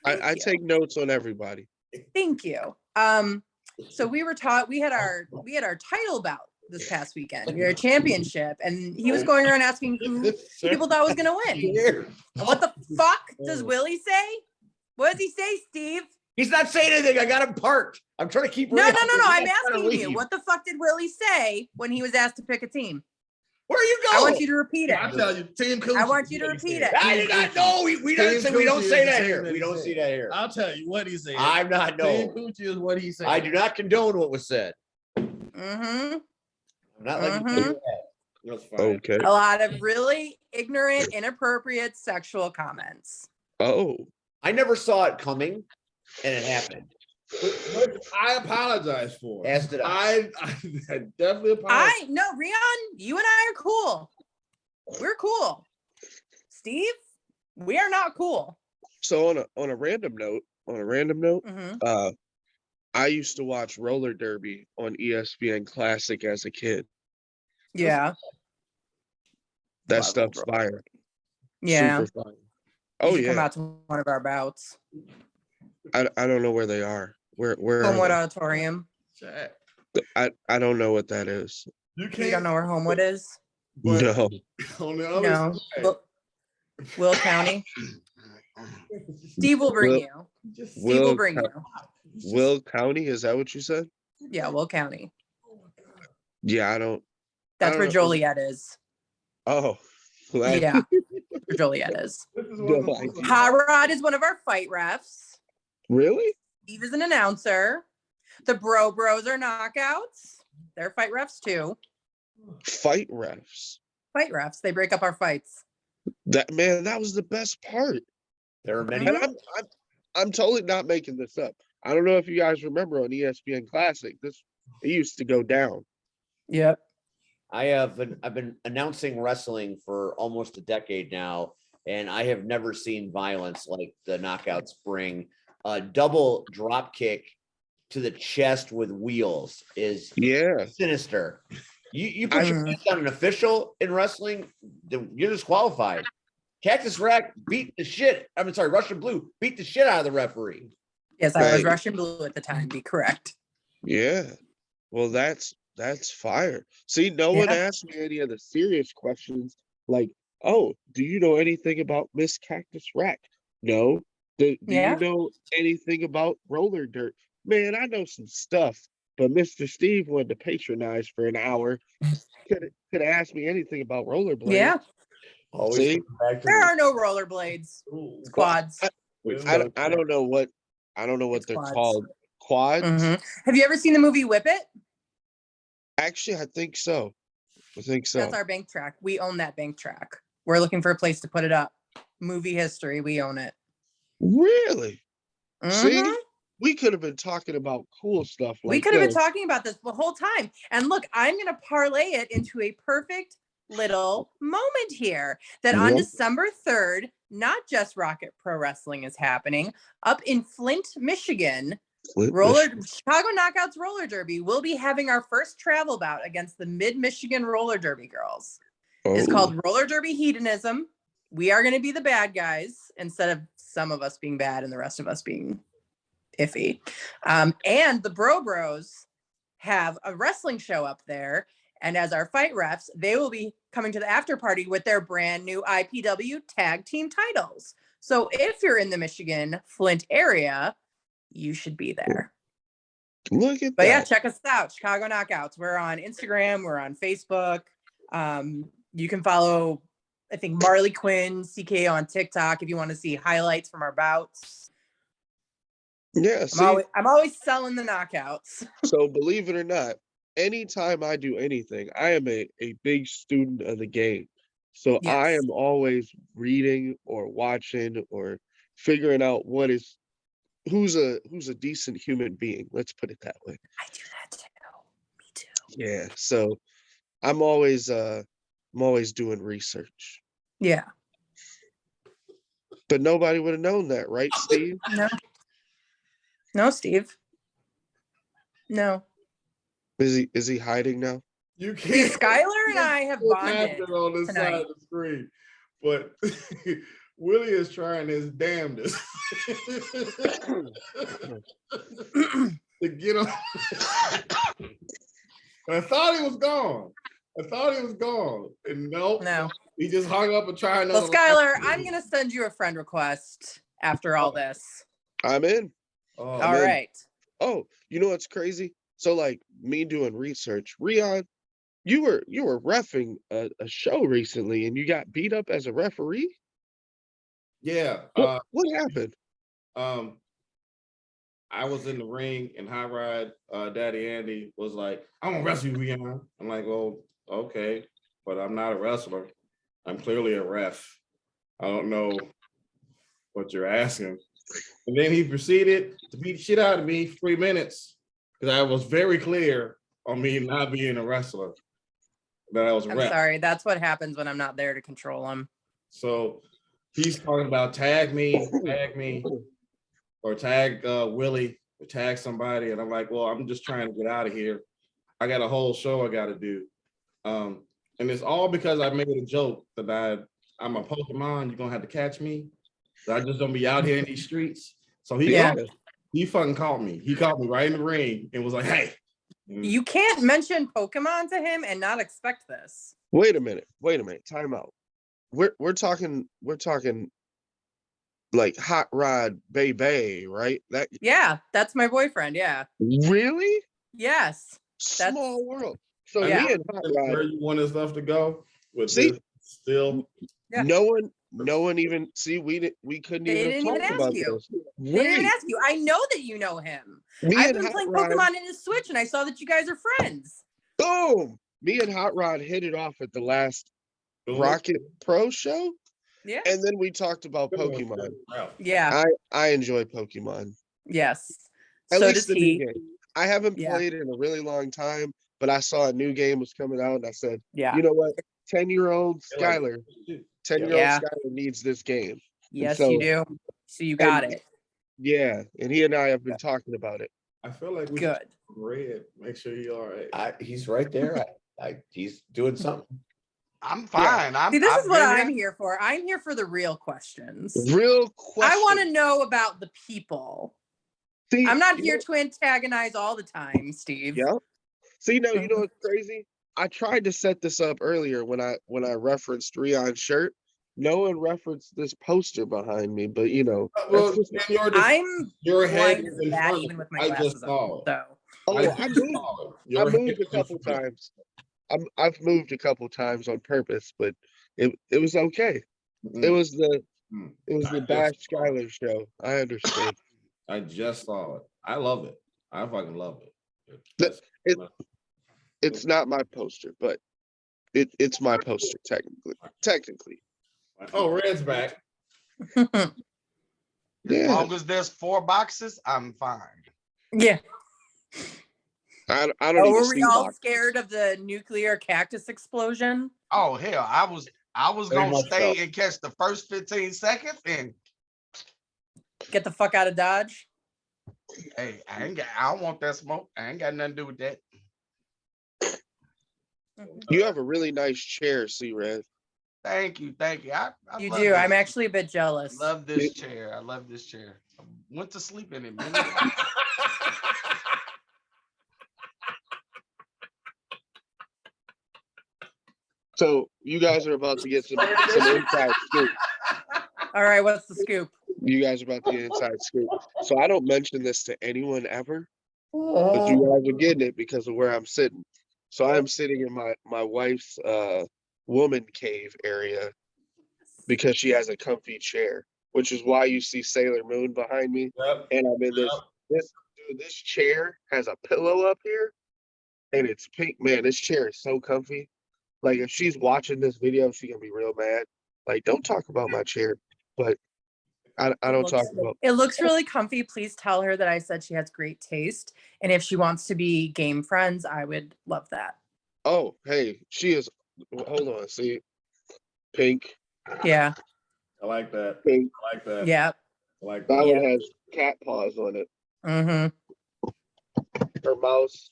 I take notes on everybody. Thank you. So we had our title bout this past weekend. We had a championship, and he was going around asking who people thought was gonna win. And what the fuck does Willie say? What does he say, Steve? He's not saying anything. I got him parked. I'm trying to keep. No. I'm asking you. What the fuck did Willie say when he was asked to pick a team? Where are you going? I want you to repeat it. I tell you, Team Coochie. I want you to repeat it. I did not know. We don't say that here. We don't see that here. I'll tell you what he said. I'm not Team no. Coochie is what he said. I do not condone what was said. Mm-hmm. I'm not letting you do that. That's fine. Okay. A lot of really ignorant, inappropriate sexual comments. Oh. I never saw it coming, and it happened. But I apologize for it. As did I. I definitely apologize. Rion, you and I are cool. We're cool. Steve, we are not cool. So on a random note, Mm-hmm. I used to watch roller derby on ESPN Classic as a kid. Yeah. That stuff's fire. Yeah. Super fire. Oh Come yeah. out to one of our bouts. I don't know where they are. Where Homewood Auditorium. I don't know what that is. You don't know where Homewood is? No. On the other No. side, Will County. Steve will bring you. Steve will bring you. Will County, is that what you said? Yeah, Will County. Yeah, I don't. That's where know. Joliet is. Oh. Yeah, where Joliet is. No idea. Hot Rod is one of our fight refs. Really? Steve is an announcer. The Bros are knockouts. They're fight refs too. Fight refs. Fight refs. They break up our fights. That was the best part. There are many. And I'm totally not making this up. I don't know if you guys remember on ESPN Classic, it used to go down. Yep. I've been announcing wrestling for almost a decade now, and I have never seen violence like the knockouts bring. A double drop kick to the chest with wheels is sinister. You put your hands on an official in wrestling, you're disqualified. Cactus Rack beat the shit. Russian Blue beat the shit out of the referee. Yes, I was Russian Blue at the time. Be correct. Yeah. Well, that's fire. See, no one asked me any of the serious questions like, oh, do you know anything about Miss Cactus Rack? No. Do you know anything about roller dirt? Man, I know some stuff, but Mr. Steve wanted to patronize for an hour. Could have asked me anything about rollerblades. Yeah. See? There are no rollerblades. It's quads. I don't know what they're quads. called. Quads? Mm-hmm. Have you ever seen the movie Whip It? Actually, I think so. That's our bank track. We own that bank track. We're looking for a place to put it up. Movie history. We own it. Really? Mm-hmm. See? We could have been talking about cool stuff like we could have been talking about this the whole time. And look, I'm going to parlay it into a perfect little moment here that on December 3rd, not just Rocket Pro Wrestling is happening up in Flint, Michigan. Chicago Knockouts Roller Derby will be having our first travel bout against the Mid-Michigan Roller Derby girls. It's called Roller Derby Hedonism. We are going to be the bad guys instead of some of us being bad and the rest of us being iffy. And the Bros have a wrestling show up there. And as our fight refs, they will be coming to the after party with their brand new IPW tag team titles. So if you're in the Michigan Flint area, you should be there. Look at that. But yeah, check us out. Chicago Knockouts. We're on Instagram. We're on Facebook. You can follow, I think, Marley Quinn, CK on TikTok if you want to see highlights from our bouts. Yeah, I'm always selling the knockouts. So believe it or not, anytime I do anything, I am a big student of the game. So I am always reading or watching or figuring out what is who's a decent human being. Let's put it that way. I do that too. Me too. Yeah. So I'm always doing research. Yeah. But nobody would have known that, right, Steve? No. No, Steve. No. Is he hiding now? You See, can't. Skylar and I have What's bonded happening on this side tonight. of the screen, but Willie is trying his damnedest to get on. And I thought he was gone. And No. he just hung up and tried another. Well, Skylar, I'm gonna send you a friend request after all this. I'm in. Oh, All in. right. Oh, you know what's crazy? So like me doing research, Rion, you were reffing a show recently and you got beat up as a referee? yeah. What happened? I was in the ring and Hot Rod, Daddy Andy was like, "I'm gonna wrestle you, Rion." I'm like, "Well, okay, but I'm not a wrestler. I'm clearly a ref. I don't know what you're asking." And then he proceeded to beat the shit out of me for 3 minutes because I was very clear on me not being a wrestler, that I was a I'm ref. sorry. That's what happens when I'm not there to control him. So he's talking about tag me, or tag Willie, or tag somebody. And I'm like, well, I'm just trying to get out of here. I got a whole show I got to do. And it's all because I made a joke that I'm a Pokemon. You're going to have to catch me. I just don't be out here in these streets. So he fucking caught me. He caught me right in the ring and was like, "Hey." You can't mention Pokemon to him and not expect this. Wait a minute. Time out. We're talking like Hot Rod Bay, right? That Yeah, that's my boyfriend. Yeah. really Yes. small world. So Yeah. me and Hot Where Rod, you wanted stuff to go with See? this still. Yeah. no one even we couldn't They even didn't talk even ask about you. this. They didn't even Wait, ask you. I know that you know him. me I've and been Hot playing Rod, Pokemon in his Switch and I saw that you guys are friends. boom. Me and Hot Rod hit it off at the last Rocket Pro show, Yeah. and then we talked about Pokemon. Yeah. I enjoy Pokemon. Yes. At So least does the new he. game. I haven't Yeah. played in a really long time, but I saw a new game was coming out, and I said, Yeah. you know what? 10-year-old Skylar, 10-year-old Yeah. Skylar needs this game. Yes, so- you do. So you got it. Yeah, and he and I have been talking about it. I feel like we Good. should Red. Make sure he's all right. He's right there. He's doing something. I'm fine. See, this I've is what been I'm here. here for. I'm here for the real questions. Real question. I want to know about the people. See, I'm not you here know- to antagonize all the time, Steve. Yeah. See, no, you know what's crazy? I tried to set this up earlier when I referenced Rion's shirt. No one referenced this poster behind me, but you know, Well, that's just, in I'm your head blind is as in that front of even you. with my I glasses just saw on. it. So oh, I I just moved. saw it. I Your head moved a is in couple front of you. times. I've moved a couple times on purpose, but it was okay. It was the I Bash just saw it. Skylar show. I understood. I just saw it. I love it. I fucking love it. It's not my poster, but it's my poster technically. Oh, Red's back. As Yeah, long as there's 4 boxes, I'm fine. yeah. I don't Oh, even were see we all boxes. scared of the nuclear cactus explosion? Oh hell, I was Very gonna much stay so. and catch the first 15 seconds, and Get the fuck out of Dodge. hey, I don't want that smoke. I ain't got nothing to do with that. You have a really nice chair, C-Red. Thank you. I You love do. this. I'm actually a bit jealous. love this chair. I love this chair. I went to sleep in it many times. So you guys are about to get some inside scoop. All right, what's the scoop? You guys are about to get inside scoop. So I don't mention this to anyone ever, but you guys are getting it because of where I'm sitting. So I'm sitting in my wife's woman cave area because she has a comfy chair, which is why you see Sailor Moon behind me. Yep. And I'm in this chair has a pillow up here and it's pink. Man, this chair is so comfy. Like if she's watching this video, she's gonna be real mad. Like, don't talk about my chair. But I don't talk about. It looks really comfy. Please tell her that I said she has great taste. And if she wants to be game friends, I would love that. Oh, hey, she is. Hold on, see, pink, Yeah. I like that. pink. I like that. Yeah. I like That that. one has cat paws on it. Mm-hmm. Her mouse.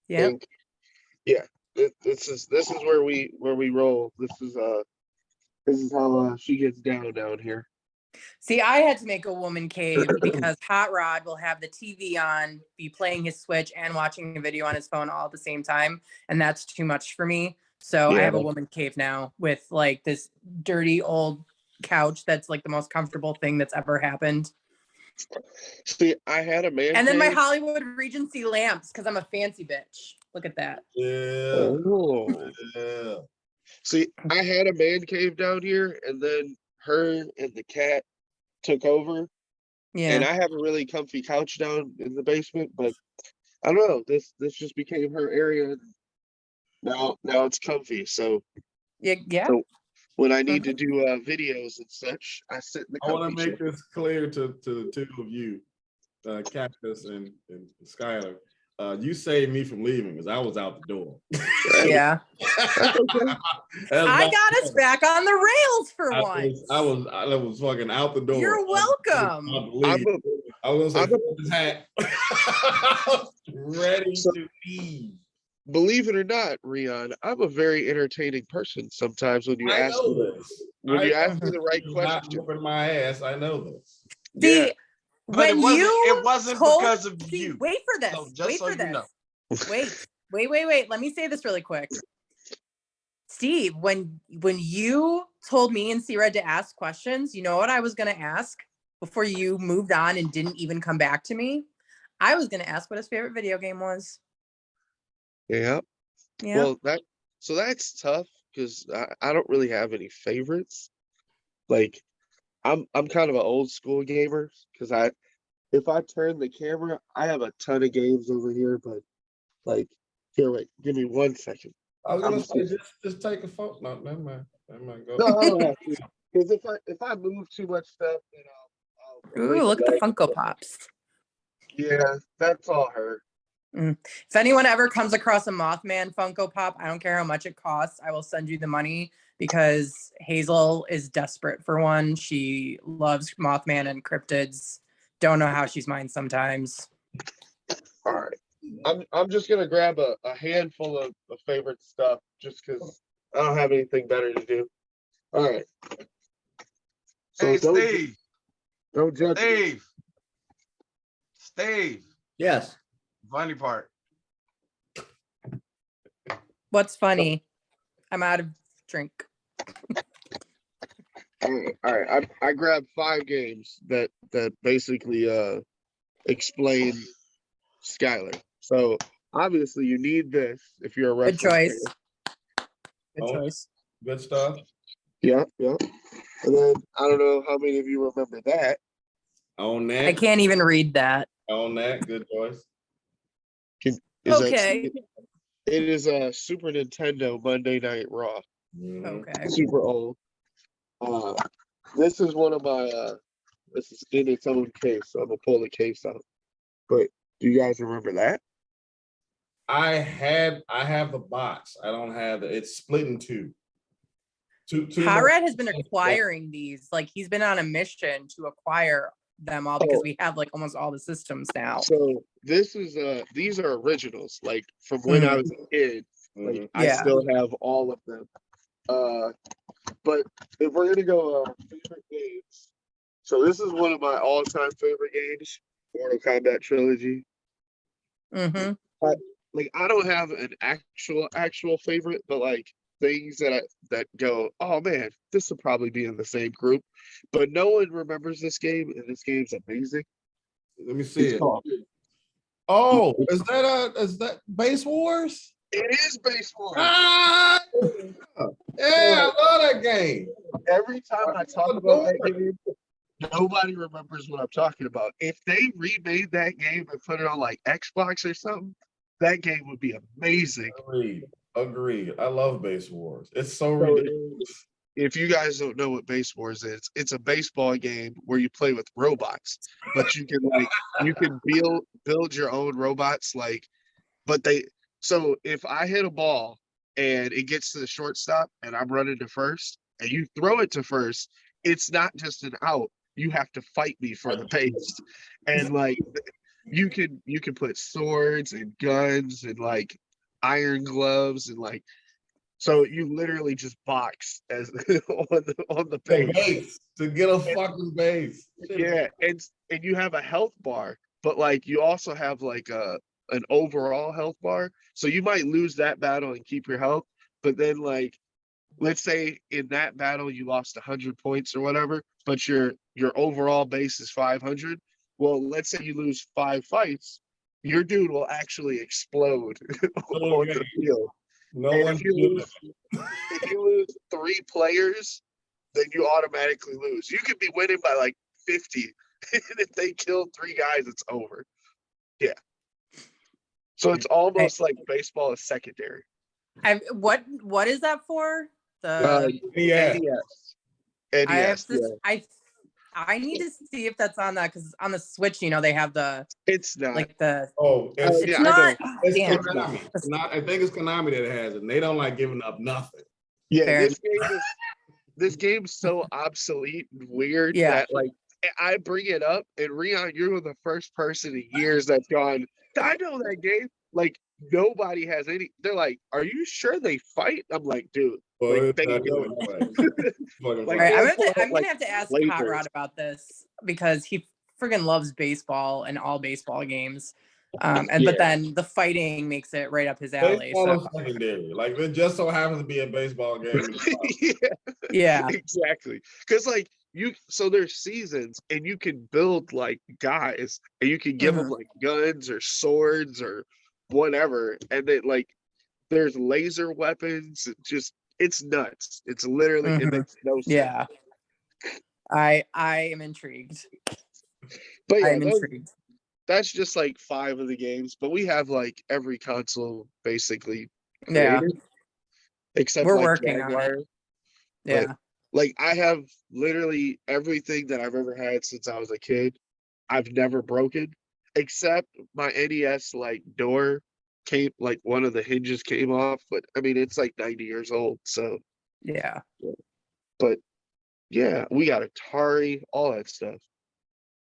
Yeah. Pink. Yeah. This is where we roll. This is how she gets down here. See, I had to make a woman cave because Hot Rod will have the TV on, be playing his Switch and watching a video on his phone all at the same time. And that's too much for me. So I have a woman cave now with like this dirty old couch that's like the most comfortable thing that's ever happened. See, I had a man And then my cave. Hollywood Regency lamps because I'm a fancy bitch. Look at that. Yeah. Oh. Yeah. See, I had a man cave down here, and then her and the cat took over. And Yeah. I have a really comfy couch down in the basement, but I don't know. This just became her area. Now it's comfy. So Yeah. so when I need to do videos and such, I sit in the I want comfy to make chair. this clear to the two of you, Cactus and Skylar. You saved me from leaving because I was out the door. Yeah. That's okay. I got us back on the rails for once. I was fucking out the door. You're welcome. I was gonna say, I'm "Put this hat." Ready to leave. Believe it or not, Rion, I'm a very entertaining person sometimes when you I ask know me this. me the right This is not question. whooping my ass. I know this. See, Yeah. But it wasn't told, because of see, you. wait for this. So just wait so for you this. know. Wait. Let me say this really quick. Steve, when you told me and C-Red to ask questions, you know what I was going to ask before you moved on and didn't even come back to me? I was going to ask what his favorite video game was. Yeah. Yeah. Well, that's tough because I don't really have any favorites. Like I'm kind of an old school gamer because if I turn the camera, I have a ton of games over here, but like here, wait, give me 1 second. I was gonna say just take a photo. No, never mind. Go. No, I don't have to. Because if I move too much stuff, then I'll Ooh, break look a at the leg. Funko Pops. Yeah, that's all her. If anyone ever comes across a Mothman Funko Pop, I don't care how much it costs, I will send you the money because Hazel is desperate for one. She loves Mothman and cryptids. Don't know how she's mine sometimes. All right. I'm just gonna grab a handful of favorite stuff just because I don't have anything better to do. All right. So Hey, Steve. Don't judge me. Steve. Yes. Funny part. What's funny? I'm out of drink. All right. I grabbed 5 games that basically explain Skylar. So obviously you need this if you're a Good wrestling choice. fan. Good choice. Good stuff. Yeah. And then I don't know how many of you remember that. On that. I can't even read that. On that. Good choice. Okay. It is a Super Nintendo Monday Night Raw. Okay. Super old. This is one of my this is in its own case, so I'm gonna pull the case out. But do you guys remember that? I have the box. I don't have it's split in two. Hot Red has been acquiring these. Like he's been on a mission to acquire them all because we have like almost all the systems now. So this is these are originals, like from when I was a kid. Like I still have all of them. But if we're gonna go favorite games, so this is one of my all-time favorite games, Mortal Kombat trilogy. Mm-hmm. Like I don't have an actual favorite, but like things that go, oh man, this will probably be in the same group. But no one remembers this game, and this game's amazing. Let me see it. Oh, is that Base Wars? It is Base Wars. Ah! Yeah, I love that game. Every time I talk about that game, nobody remembers what I'm talking about. If they remade that game and put it on like Xbox or something, that game would be amazing. Agreed. I love Base Wars. It's so ridiculous. if you guys don't know what Base Wars is, it's a baseball game where you play with robots, but you can build your own robots, but so if I hit a ball and it gets to the shortstop and I'm running to first and you throw it to first, it's not just an out. You have to fight me for the base. And you can put swords and guns and iron gloves and so you literally just box as on the The base. base to get a fucking base. Yeah, and you have a health bar, but you also have an overall health bar. So you might lose that battle and keep your health, but then let's say in that battle you lost 100 points or whatever, but your overall base is 500. Well, let's say you lose 5 fights, your dude will actually explode on the field. No And one if you lose 3 players, then you automatically lose. You could be winning by 50, and if they kill 3 guys, it's over. Yeah. So it's almost like baseball is secondary. What is that for? Yeah. NES. I need to see if that's on that because on the Switch, they have the It's not. It's it's not. It's Damn. Konami. It's not. I think it's Konami that has it. And they don't like giving up nothing. Yeah, Fair this game's so obsolete and weird Yeah. that I bring it up, and Rion, you're the first person in years that's gone, I know that game. Nobody has any. They're like, are you sure they fight? I'm like, dude. Well, They it's do not it. good. All Fucking right, fine. I'm gonna have to ask Hot flavors. Rod about this because he friggin' loves baseball and all baseball games. But then the fighting makes it right up his alley. Baseball So is secondary. It just so happens to be a baseball game. yeah. Exactly. Because so there's seasons, and you can build guys, and you can give them guns or swords or whatever, and then there's laser weapons. It's nuts. It's literally it makes no sense. Yeah. I am intrigued. But yeah, I'm intrigued. that's just 5 of the games, but we have every console basically Yeah. created, except We're working on Jaguar. it. Yeah. I have literally everything that I've ever had since I was a kid. I've never broken, except my NES door came, one of the hinges came off, but I mean it's 90 years old, so Yeah. but yeah, we got Atari, all that stuff.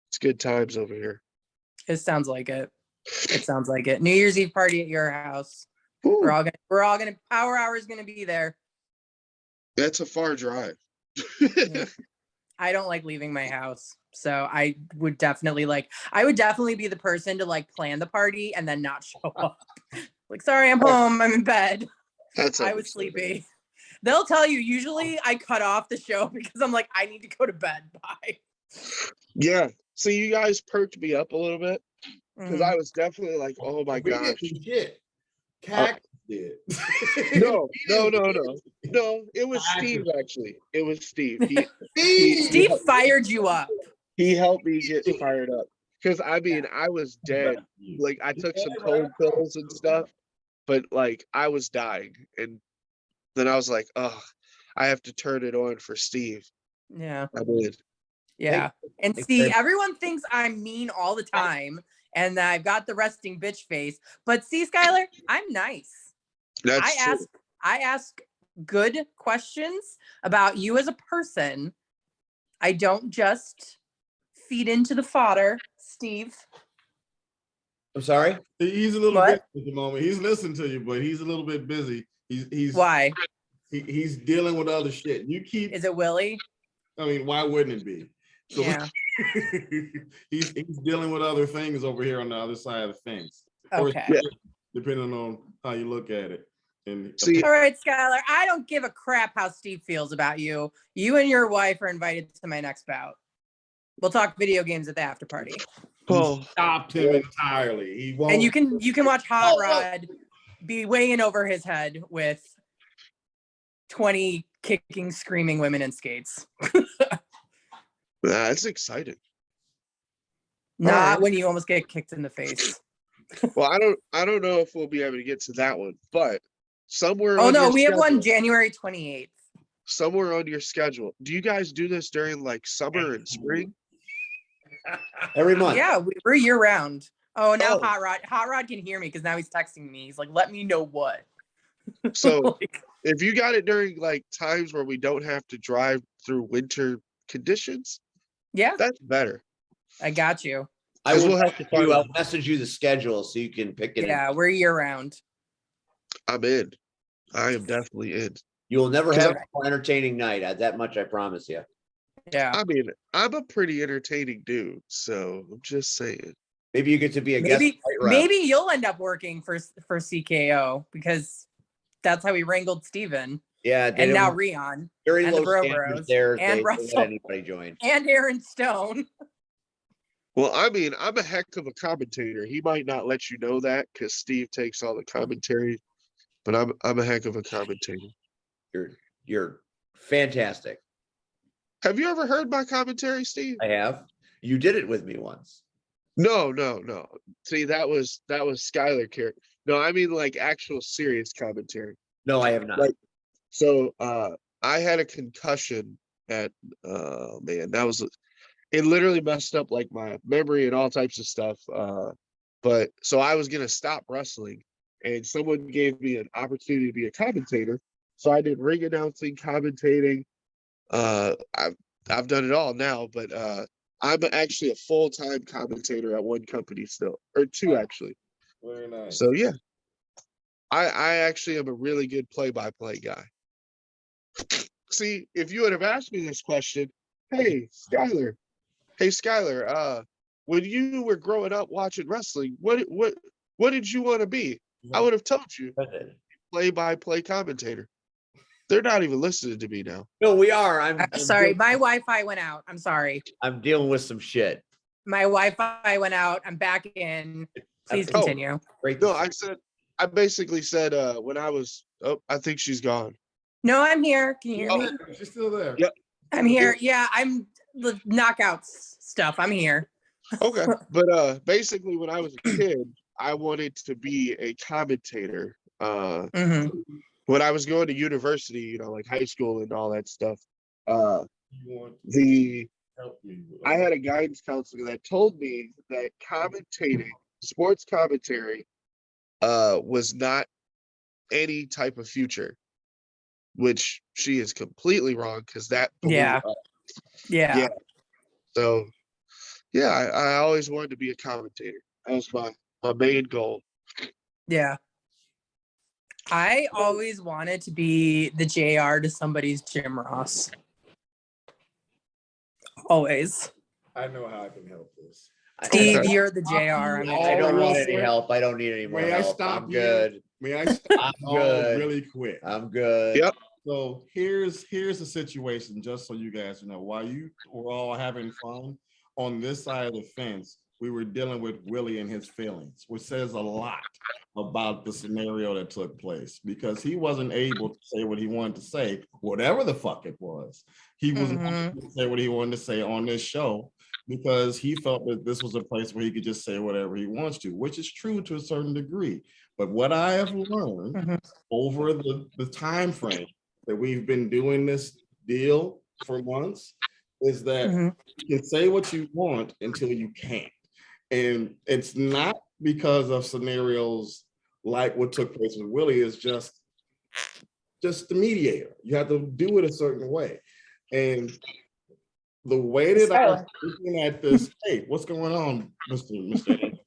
It's good times over here. It sounds like it. It sounds like it. New Year's Eve party at your house. Ooh, We're all gonna Power Hour is gonna be there. that's a far drive. Yeah. I don't like leaving my house. So I would definitely be the person to plan the party and then not show up. Sorry, I'm home. I'm in bed. I was sleepy. They'll tell you, usually I cut off the show because I'm I need to go to bed. Bye. Yeah. So you guys perked me up a little bit because I was definitely oh my gosh. Shit. Cactus did. No. It was Steve, actually. It was Steve. Steve fired you up. He helped me get fired up. Because I mean, I was dead. I took some cold pills and stuff, but I was dying. And then I was like, oh, I have to turn it on for Steve. Yeah. I did. Yeah. And see, everyone thinks I'm mean all the time and that I've got the resting bitch face. But see, Skylar, I'm nice. I ask good questions about you as a person. I don't just feed into the fodder, Steve. I'm sorry. He's a little bit at the moment. He's listening to you, but he's a little bit busy. He's why? He's dealing with other shit. Is it Willie? I mean, why wouldn't it be? So yeah. he's dealing with other things over here on the other side of the fence. Okay. Or depending on how you look at it. And all right, Skylar, I don't give a crap how Steve feels about you. You and your wife are invited to my next bout. We'll talk video games at the after party. Oh, stopped him entirely. He won't. And you can watch Hot Rod be weighing over his head with 20 kicking, screaming women in skates. That's exciting. Not when you almost get kicked in the face. Well, I don't know if we'll be able to get to that one, but somewhere. Oh no, we have one January 28th. somewhere on your schedule. Do you guys do this during like summer and spring? Every month. Yeah, we're year round. Oh, now Oh. Hot Rod can hear me because now he's texting me. He's like, "Let me know what." So if you got it during like times where we don't have to drive through winter conditions, Yeah, that's better. I got you. I will We'll have to find I'll message you the schedule so you can pick it. Yeah, we're year round. I'm in. I am definitely in. You will never 'Cause have a more entertaining night. That much I promise you. Yeah, I mean, I'm a pretty entertaining dude, so I'm just saying. Maybe you get to be a guest. maybe you'll end up working for CKO because that's how we wrangled Steven. Yeah, And now Rion very and low the Bro standards Bros there. and They Russell let anybody join. and Aaron Stone. Well, I mean, I'm a heck of a commentator. He might not let you know that because Steve takes all the commentary, but I'm a heck of a commentator. You're fantastic. Have you ever heard my commentary, Steve? I have. You did it with me once. No. See, that was Skylar character. No, I mean like actual serious commentary. No, I have not. Like, so I had a concussion at man, it literally messed up like my memory and all types of stuff. But so I was gonna stop wrestling and someone gave me an opportunity to be a commentator. So I did ring announcing, commentating. I've done it all now, but I'm actually a full-time commentator at one company still, or two actually. Very nice. So yeah. I actually am a really good play-by-play guy. See, if you would have asked me this question, hey Skylar, when you were growing up watching wrestling, what did you want to be? I would have told you play-by-play commentator. They're not even listening to me now. No, we are. I'm sorry, my Wi-Fi went out. I'm sorry. I'm dealing with some shit. My Wi-Fi went out. I'm back in. Please continue. Great. No, I basically said when I was I think she's gone. No, I'm here. Can you hear me? She's still there. Yep. I'm here. Yeah, I'm the knockouts stuff. I'm here. Okay. But basically when I was a kid, I wanted to be a commentator. When I was going to university, like high school and all that stuff, I had a guidance counselor that told me that sports commentary, was not any type of future, which she is completely wrong because that. Yeah. So, yeah, I always wanted to be a commentator. That was my main goal. Yeah. I always wanted to be the JR to somebody's Jim Ross. Always. I know how I can help this. Steve, you're the JR. I don't want any help. I don't need any more help. May I stop I'm you? good. May I stop I'm good. really quick? I'm good. Yep. So here's the situation, just so you guys know. While you were all having fun on this side of the fence, we were dealing with Willie and his feelings, which says a lot about the scenario that took place, because he wasn't able to say what he wanted to say, whatever the fuck it was. He wasn't able to say what he wanted to say on this show because he felt that this was a place where he could just say whatever he wants to, which is true to a certain degree. But what I have learned over the time frame that we've been doing this deal for months is that you can say what you want until you can't. And it's not because of scenarios like what took place with Willie, is just the mediator. You have to do it a certain way. And the way that I'm looking at this, hey, what's going on, Mr.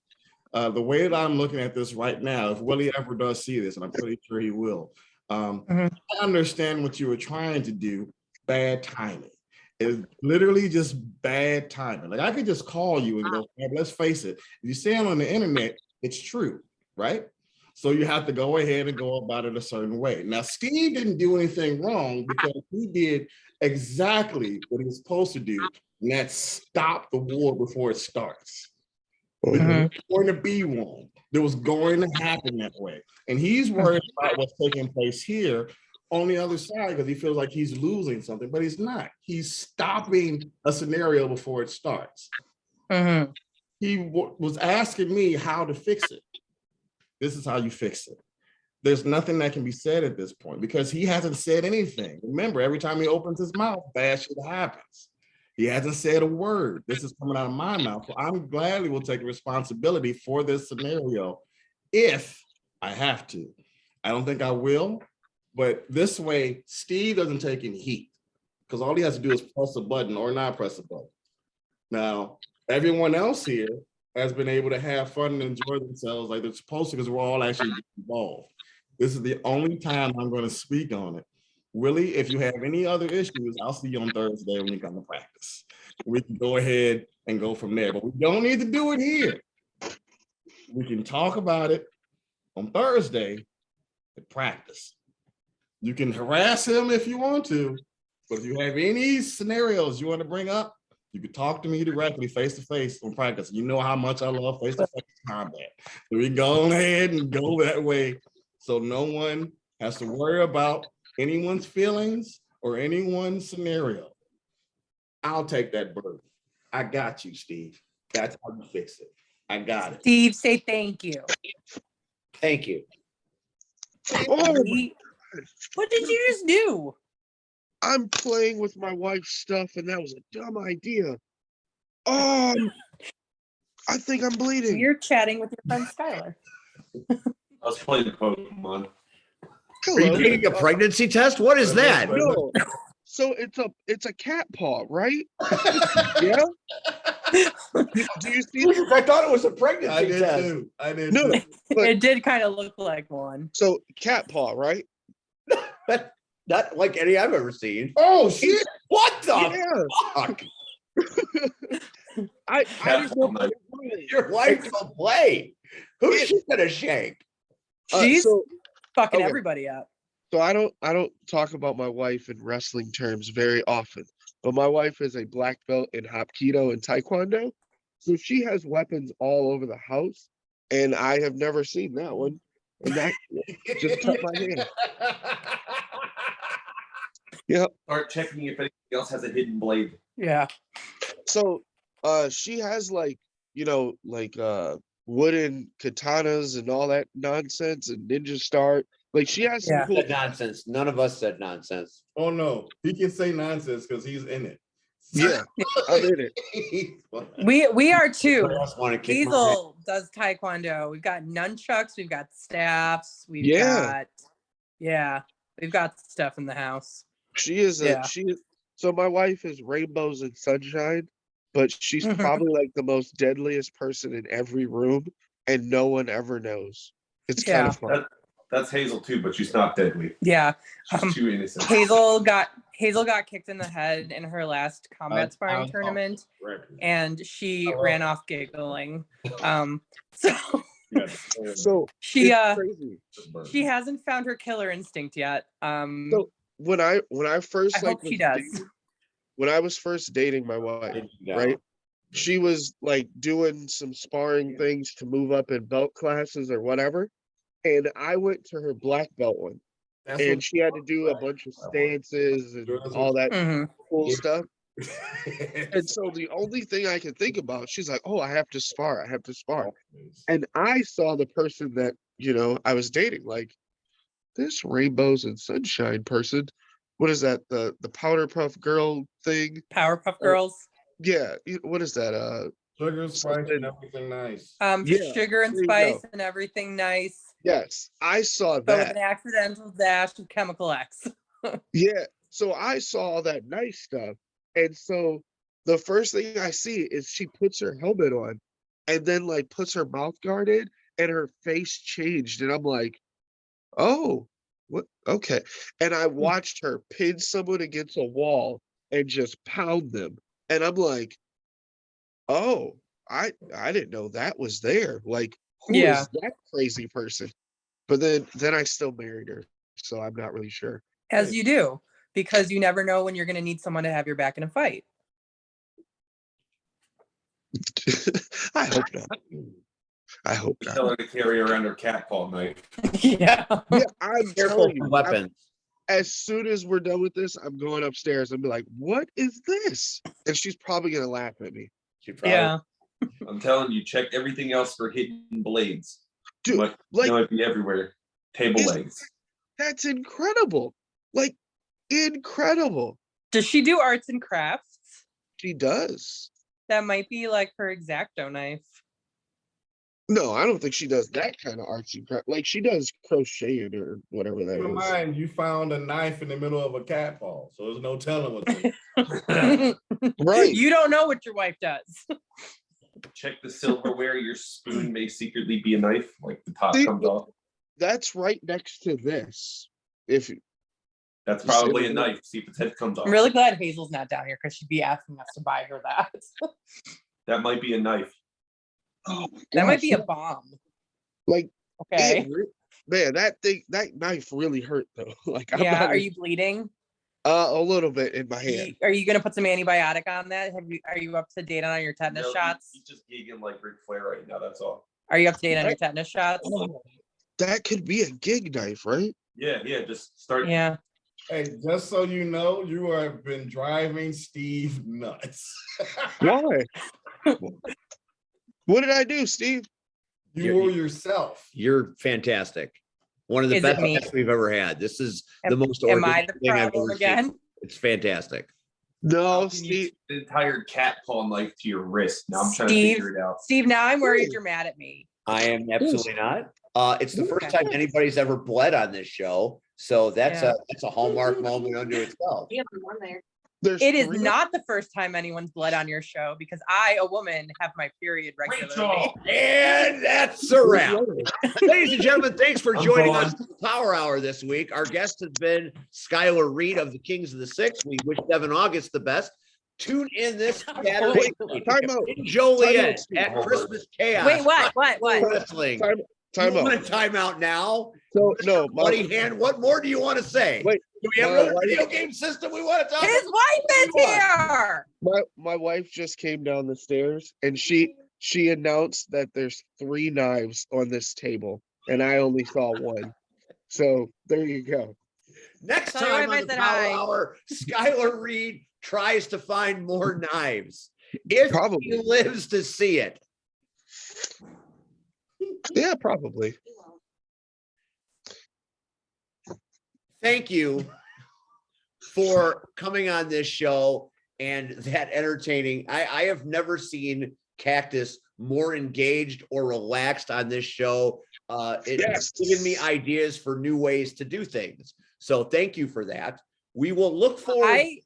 The way that I'm looking at this right now, if Willie ever does see this, and I'm pretty sure he will, I understand what you were trying to do, bad timing. It's literally just bad timing. Like I could just call you and go, let's face it, if you say it on the internet, it's true, right? So you have to go ahead and go about it a certain way. Now, Steve didn't do anything wrong because he did exactly what he was supposed to do, and that's stop the war before it starts. There was going to be one. There was going to happen that way. And he's worried about what's taking place here on the other side because he feels like he's losing something, but he's not. He's stopping a scenario before it starts. He was asking me how to fix it. This is how you fix it. there's nothing that can be said at this point because he hasn't said anything. Remember, every time he opens his mouth, bad shit happens. He hasn't said a word. This is coming out of my mouth. So I'm gladly will take responsibility for this scenario if I have to. I don't think I will, but this way, Steve doesn't take any heat because all he has to do is press a button or not press a button. Now, everyone else here has been able to have fun and enjoy themselves like they're supposed to because we're all actually involved. This is the only time I'm going to speak on it. Willie, if you have any other issues, I'll see you on Thursday when you come to practice. We can go ahead and go from there, but we don't need to do it here. We can talk about it on Thursday at practice. You can harass him if you want to, but if you have any scenarios you want to bring up, you can talk to me directly, face to face on practice. You know how much I love face to face combat. So we go ahead and go that way so no one has to worry about anyone's feelings or anyone's scenario. I'll take that burden. I got you, Steve. That's how you fix it. I got it. Steve, say thank you. Thank you. Oh, What did you just do? I'm playing with my wife's stuff, and that was a dumb idea. I think I'm bleeding. You're chatting with your friend Skylar. I was playing Pokemon. Are you Hello. taking a pregnancy test? What is that? No. So it's a cat paw, right? Yeah. Do you see this? I thought it was a I pregnancy did test. too. I did No. too. But- It did kind of look like one. So cat paw, right? But not like any I've ever seen. Oh shit! What the Yeah. fuck? I didn't know what it was. Your wife don't play. Who's she gonna shank? She's so fucking okay. everybody up. I don't talk about my wife in wrestling terms very often, but my wife is a black belt in Hapkido and Taekwondo. So she has weapons all over the house, and I have never seen that one. And that just cut my hand. Yep. Start checking if anything else has a hidden blade. Yeah. So she has like, wooden katanas and all that nonsense and ninja star. Like she has some Yeah. cool Said nonsense. None of us said nonsense. Oh no, he can say nonsense because he's in it. Yeah, I'm in it. We are too. I just want to kick my head. Diesel does Taekwondo. We've got nunchucks, we've got staffs, we've Yeah. we've got stuff in the house. She is Yeah. so my wife is rainbows and sunshine, but she's probably like the most deadliest person in every room, and no one ever knows. It's kind Yeah. of fun. That's Hazel too, but she's not deadly. Yeah. She's too innocent. Hazel got kicked in the head in her last combat sparring tournament, and she ran off giggling. So she it's crazy. she hasn't found her killer instinct yet. So when I first I hope she does. when I was first dating my wife, right? She was like doing some sparring things to move up in belt classes or whatever. And I went to her black belt one, and she had to do a bunch of stances and all that cool stuff. And so the only thing I can think about, she's like, "Oh, I have to spar. And I saw the person that, I was dating, like this rainbows and sunshine person. What is that? The Powder Puff Girl thing? Powerpuff Girls. Yeah. What is that? Sugar, spice, and everything nice. Yeah, Sugar and there you spice go. and everything nice. Yes, I saw But with that. an accidental dash of chemical X. Yeah. So I saw all that nice stuff. And so the first thing I see is she puts her helmet on and then like puts her mouth guard in and her face changed. And I'm like, oh, what? Okay. And I watched her pin someone against a wall and just pound them. And I'm like, oh, I didn't know that was there. Like, who is that crazy person? But then I still married her. So I'm not really sure. As you do, because you never know when you're going to need someone to have your back in a fight. I hope not. I hope not. Tell her to carry around her cat paw knife. Yeah. Yeah, I'm Careful telling you, with weapons. as soon as we're done with this, I'm going upstairs and be like, what is this? And she's probably gonna laugh at me. She probably, Yeah. I'm telling you, check everything else for hidden blades. Dude, They like might be everywhere. Table Is- legs. That's incredible. Like, incredible. Does she do arts and crafts? She does. That might be like her X-Acto knife. No, I don't think she does that kind of artsy crap. Like, she does crocheting or whatever that Keep in is. mind, you found a knife in the middle of a cat paw, so there's no telling what's in it. Right. You don't know what your wife does. Check the silverware. Your spoon may secretly be a knife, like the top See, comes off. That's right next to this. If That's probably a knife. See if its head comes off. I'm really glad Hazel's not down here because she'd be asking us to buy her that. That might be a knife. oh my That might gosh, be a bomb. like Okay. man, that knife really hurt though. Like, I'm Yeah. not Are you bleeding? a little bit in my hand. Are you gonna put some antibiotic on that? Are you up to date on your tetanus No, shots? He's just gigging like Ric Flair right now. That's all. Are you up to date on your tetanus shots? Oh, that could be a gig knife, right? Yeah. Just start. Yeah. Hey, just so you know, you have been driving Steve nuts. Why? What did I do, Steve? You were yourself. You're fantastic. One of the Is it best me? guests we've ever had. This is the Am- most Am I organic the thing I've problem ever seen. again? It's fantastic. No, How can you Steve. stick the entire cat paw knife to your wrist? Now I'm trying to Steve, figure it out. Steve, now I'm worried Ooh. you're mad at me. I am absolutely not. It's the first Okay. time anybody's ever bled on this show, so that's Yeah. a hallmark moment unto itself. There's It is three- not the first time anyone's bled on your show because I, a woman, have my period regularly. Rachel! And that's a wrap. Ladies and gentlemen, thanks for I'm joining gone. us for the Power Hour this week. Our guest has been Skylar Reed of the Kings of the Six. We wish Devin August the best. Tune in this Saturday Wait, time out. in Joliet Steve. at Christmas Chaos. Wait, what? Wrestling. Time You out. want a timeout now? So no, Bloody hand. What more do you want to say? Wait, Do we have my another wife- video game system we want to talk His about? wife is here. my wife just came down the stairs and she announced that there's 3 knives on this table and I only saw one. So there you go. Next Tell your time wife I on the said Power hi. Hour, Skylar Reed tries to find more knives. If he Probably. lives to see it. Yeah, probably. Thank you for coming on this show and that entertaining. I have never seen Cactus more engaged or relaxed on this show. It's given me ideas for new ways to do things. So thank you for that. We will look forward.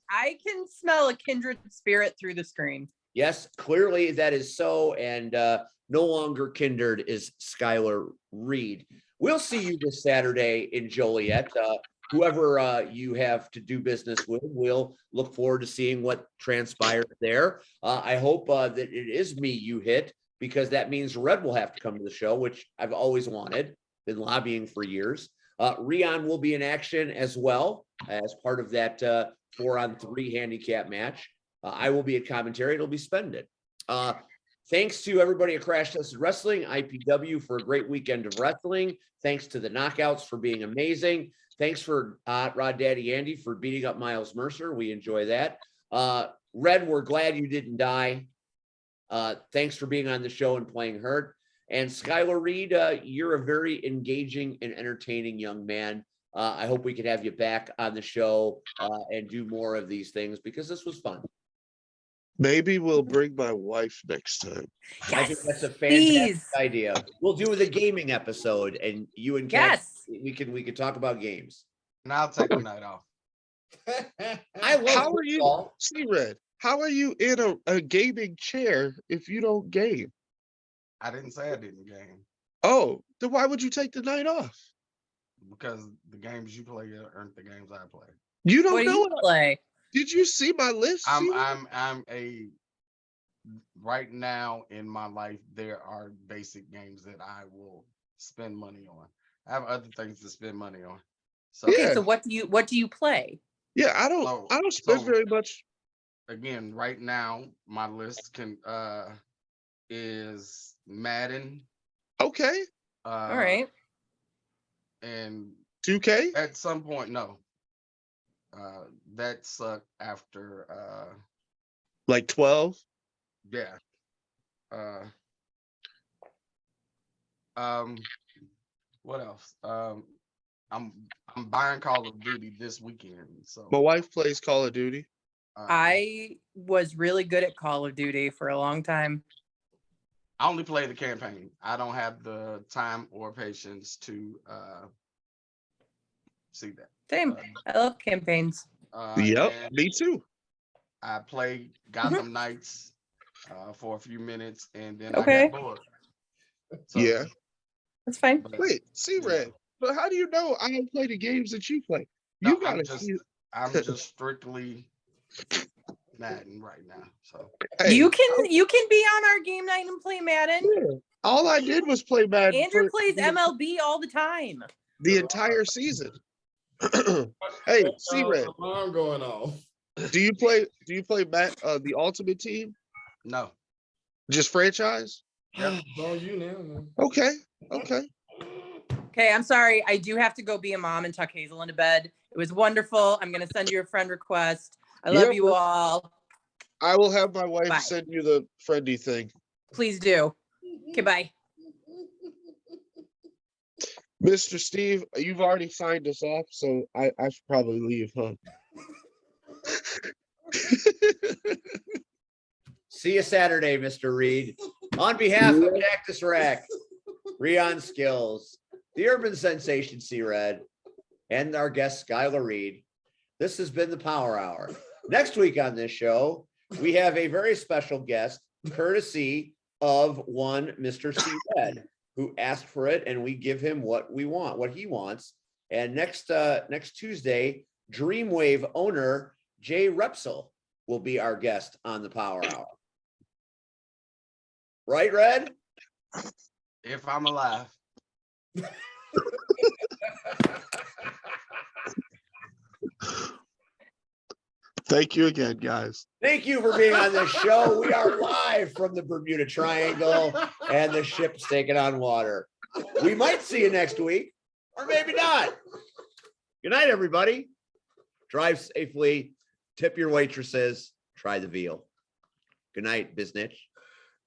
I can smell a kindred spirit through the screen. Yes, clearly that is so. And no longer kindred is Skylar Reed. We'll see you this Saturday in Joliet. Whoever you have to do business with, we'll look forward to seeing what transpires there. I hope that it is me you hit, because that means Red will have to come to the show, which I've always wanted, been lobbying for years. Rion will be in action as well as part of that 4-on-3 handicap match. I will be at commentary. It'll be splendid. Thanks to everybody at Crash Tested Wrestling, IPW, for a great weekend of wrestling. Thanks to the Knockouts for being amazing. Thanks for Rod Daddy Andy for beating up Miles Mercer. We enjoy that. Red, we're glad you didn't die. Thanks for being on the show and playing hurt. And Skylar Reed, you're a very engaging and entertaining young man. I hope we could have you back on the show and do more of these things, because this was fun. Maybe we'll bring my wife next time. I think that's a fantastic Please. idea. We'll do the gaming episode, and you and Kat, Yes. we can talk about games. And I'll take a night off. I love How are you, football. C-Red? How are you in a gaming chair if you don't game? I didn't say I didn't game Oh, then why would you take the night off? because the games you play aren't the games I play. You don't What do know you what? play? Did you see my list? C-Red? I'm a right now in my life there are basic games that I will spend money on. I have other things to spend money on. So Okay, Yeah. so what do you play? Yeah, I Oh, don't spend so- very much. again, right now my list is Madden. Okay, All right. And 2K. at some point, no. That sucked after Like 12. yeah. What else? I'm buying Call of Duty this weekend. So My wife plays Call of Duty. I was really good at Call of Duty for a long time. I only play the campaign. I don't have the time or patience to see that. Same. I love campaigns. Yep, and me too. I played Gotham Knights for a few minutes, and then Okay. I got bored. So, Yeah. That's fine. but, Wait, C-Red. yeah. But how do you know I don't play the games that you play? No, You gotta I'm just strictly Madden right now. So Hey, You can be on our game night and play Madden. yeah. All I did was play Madden Andrew for plays MLB all the time. the entire season. Hey, C-Red, Alarm going off. do you play the Ultimate Team? no. Just franchise? Yep. It's on you now, man. Okay. Okay, I'm sorry. I do have to go be a mom and tuck Hazel into bed. It was wonderful. I'm going to send you a friend request. I love Yep. you all. I will have my wife Bye. send you the friendly thing. Please do. Okay, bye. Mr. Steve, you've already signed us off, so I should probably leave, huh? See you Saturday, Mr. Reed. On behalf of Cactus Rack, Rion Skills, the urban sensation C-Red, and our guest Skylar Reed, this has been the Power Hour. Next week on this show, we have a very special guest, courtesy of one Mr. C-Red, who asked for it, and we give him what we want, what he wants. And next Tuesday, Dreamwave owner Jay Repsol will be our guest on the Power Hour. Right, Red? If I'm alive. Thank you again, guys. Thank you for being on this show. We are live from the Bermuda Triangle, and the ship's taking on water. We might see you next week, or maybe not. Good night, everybody. Drive safely. Tip your waitresses. Try the veal. Good night, Biznitch.